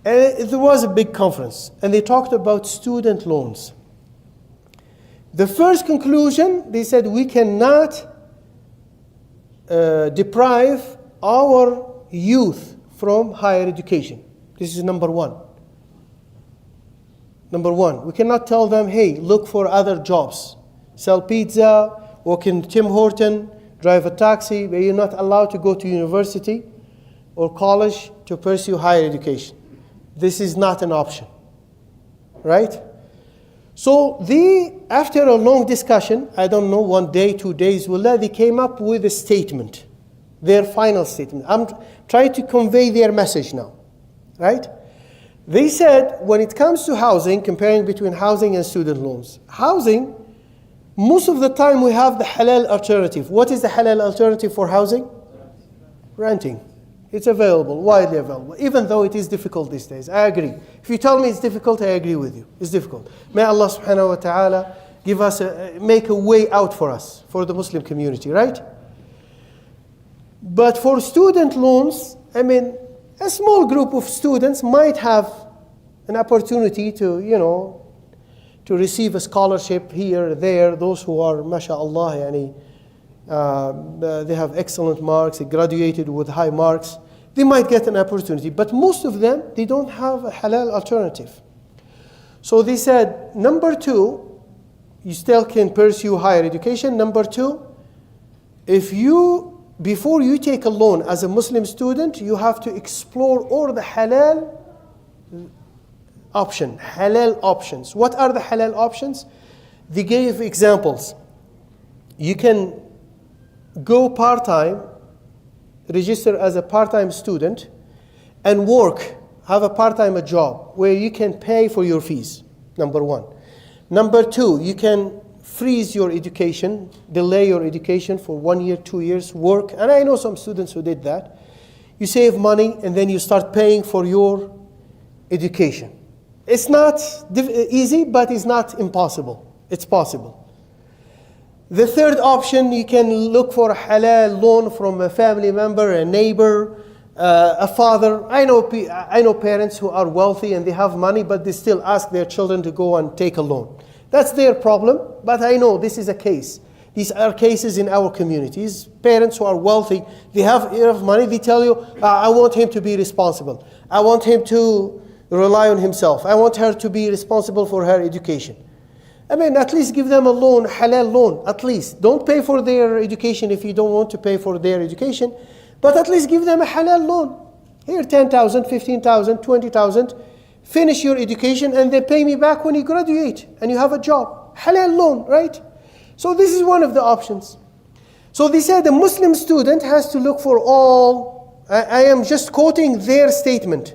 And there was a big conference, and they talked about student loans. The first conclusion, they said we cannot deprive our youth from higher education. This is number one. Number one, we cannot tell them, hey, look for other jobs. Sell pizza, work in Tim Horton, drive a taxi, but you're not allowed to go to university or college to pursue higher education. This is not an option. Right? So after a long discussion, I don't know, 1 day, 2 days, they came up with a statement, their final statement. I'm trying to convey their message now, right? They said, when it comes to housing, comparing between housing and student loans, housing, most of the time we have the halal alternative. What is the halal alternative for housing? Renting. It's available, widely available, even though it is difficult these days. I agree. If you tell me it's difficult, I agree with you. It's difficult. May Allah subhanahu wa ta'ala give us make a way out for us, for the Muslim community, right? But for student loans, a small group of students might have an opportunity to, to receive a scholarship here, there, those who are, mashallah, they have excellent marks, they graduated with high marks, they might get an opportunity. But most of them, they don't have a halal alternative. So they said, number two, you still can pursue higher education. Number two, before you take a loan as a Muslim student, you have to explore all the halal options. What are the halal options? They gave examples. You can go part-time, register as a part-time student, and work, have a part-time job where you can pay for your fees, number one. Number two, you can freeze your education, delay your education for 1 year, 2 years, work. And I know some students who did that. You save money and then you start paying for your education. It's not easy, but it's not impossible. It's possible. The third option, you can look for a halal loan from a family member, a neighbor, a father. I know parents who are wealthy and they have money, but they still ask their children to go and take a loan. That's their problem, but I know this is a case. These are cases in our communities. Parents who are wealthy, they have enough money, they tell you, I want him to be responsible. I want him to rely on himself. I want her to be responsible for her education. I mean, at least give them a loan, halal loan, at least. Don't pay for their education if you don't want to pay for their education, but at least give them a halal loan. Here, 10,000, 15,000, 20,000. Finish your education and they pay me back when you graduate and you have a job. Halal loan, right? So this is one of the options. So they said the Muslim student has to look for all, I am just quoting their statement,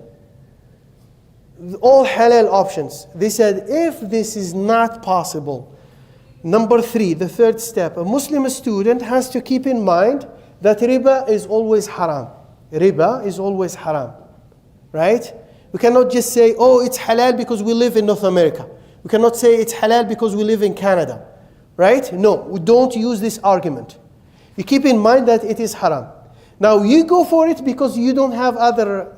all halal options. They said if this is not possible, number three, the third step, a Muslim student has to keep in mind that riba is always haram. Riba is always haram, right? We cannot just say, oh, it's halal because we live in North America. We cannot say it's halal because we live in Canada, right? No, we don't use this argument. You keep in mind that it is haram. Now you go for it because you don't have other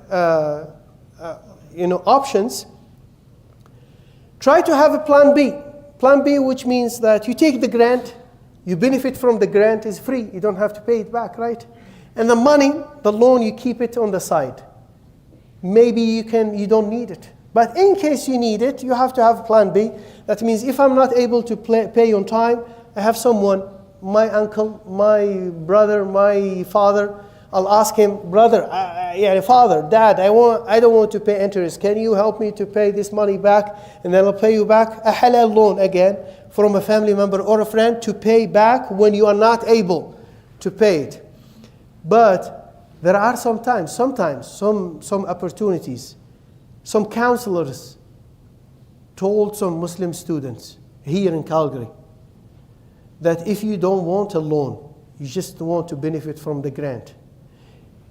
options. Try to have a plan B. Plan B, which means that you take the grant, you benefit from the grant, is free. You don't have to pay it back, right? And the money, the loan, you keep it on the side. Maybe you don't need it. But in case you need it, you have to have plan B. That means if I'm not able to pay on time, I have someone, my uncle, my brother, my father. I'll ask him, brother, father, dad, I don't want to pay interest. Can you help me to pay this money back? And then I'll pay you back a halal loan again from a family member or a friend to pay back when you are not able to pay it. But there are sometimes some opportunities. Some counselors told some Muslim students here in Calgary that if you don't want a loan, you just want to benefit from the grant,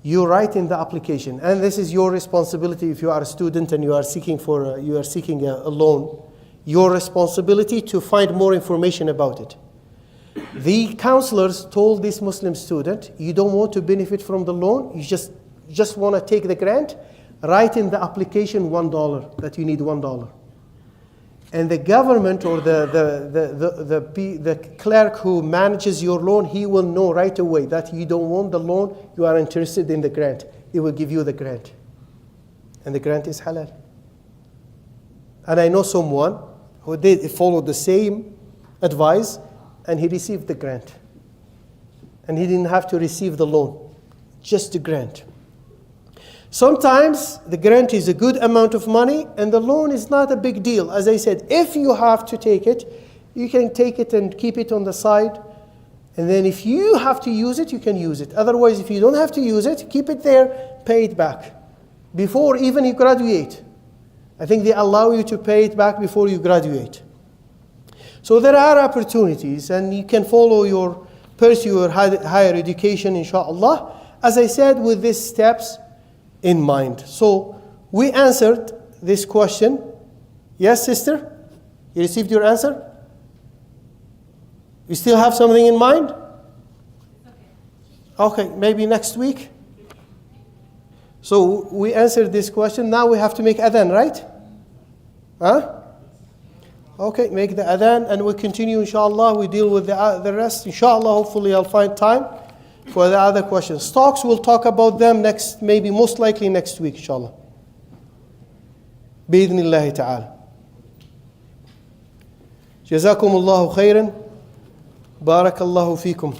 you write in the application, and this is your responsibility if you are a student and you are seeking a loan, your responsibility to find more information about it. The counselors told this Muslim student, you don't want to benefit from the loan, you just want to take the grant, write in the application $1, that you need $1. And the government or the clerk who manages your loan, he will know right away that you don't want the loan, you are interested in the grant. He will give you the grant. And the grant is halal. And I know someone who did follow the same advice, and he received the grant. And he didn't have to receive the loan, just the grant. Sometimes the grant is a good amount of money and the loan is not a big deal. As I said, if you have to take it, you can take it and keep it on the side. And then if you have to use it, you can use it. Otherwise, if you don't have to use it, keep it there, pay it back. Before even you graduate. I think they allow you to pay it back before you graduate. So there are opportunities, and you can pursue your higher education, inshallah, as I said, with these steps in mind. So we answered this question. Yes, sister? You received your answer? You still have something in mind? Okay, maybe next week. So we answered this question. Now we have to make adhan, right? Huh? Okay, make the adhan and we continue inshallah. We deal with the rest. Inshallah, hopefully I'll find time for the other questions. Stocks, we'll talk about them next, maybe most likely next week, inshallah. بإذن الله تعالى. جزاكم الله خيرا. بارك الله فيكم.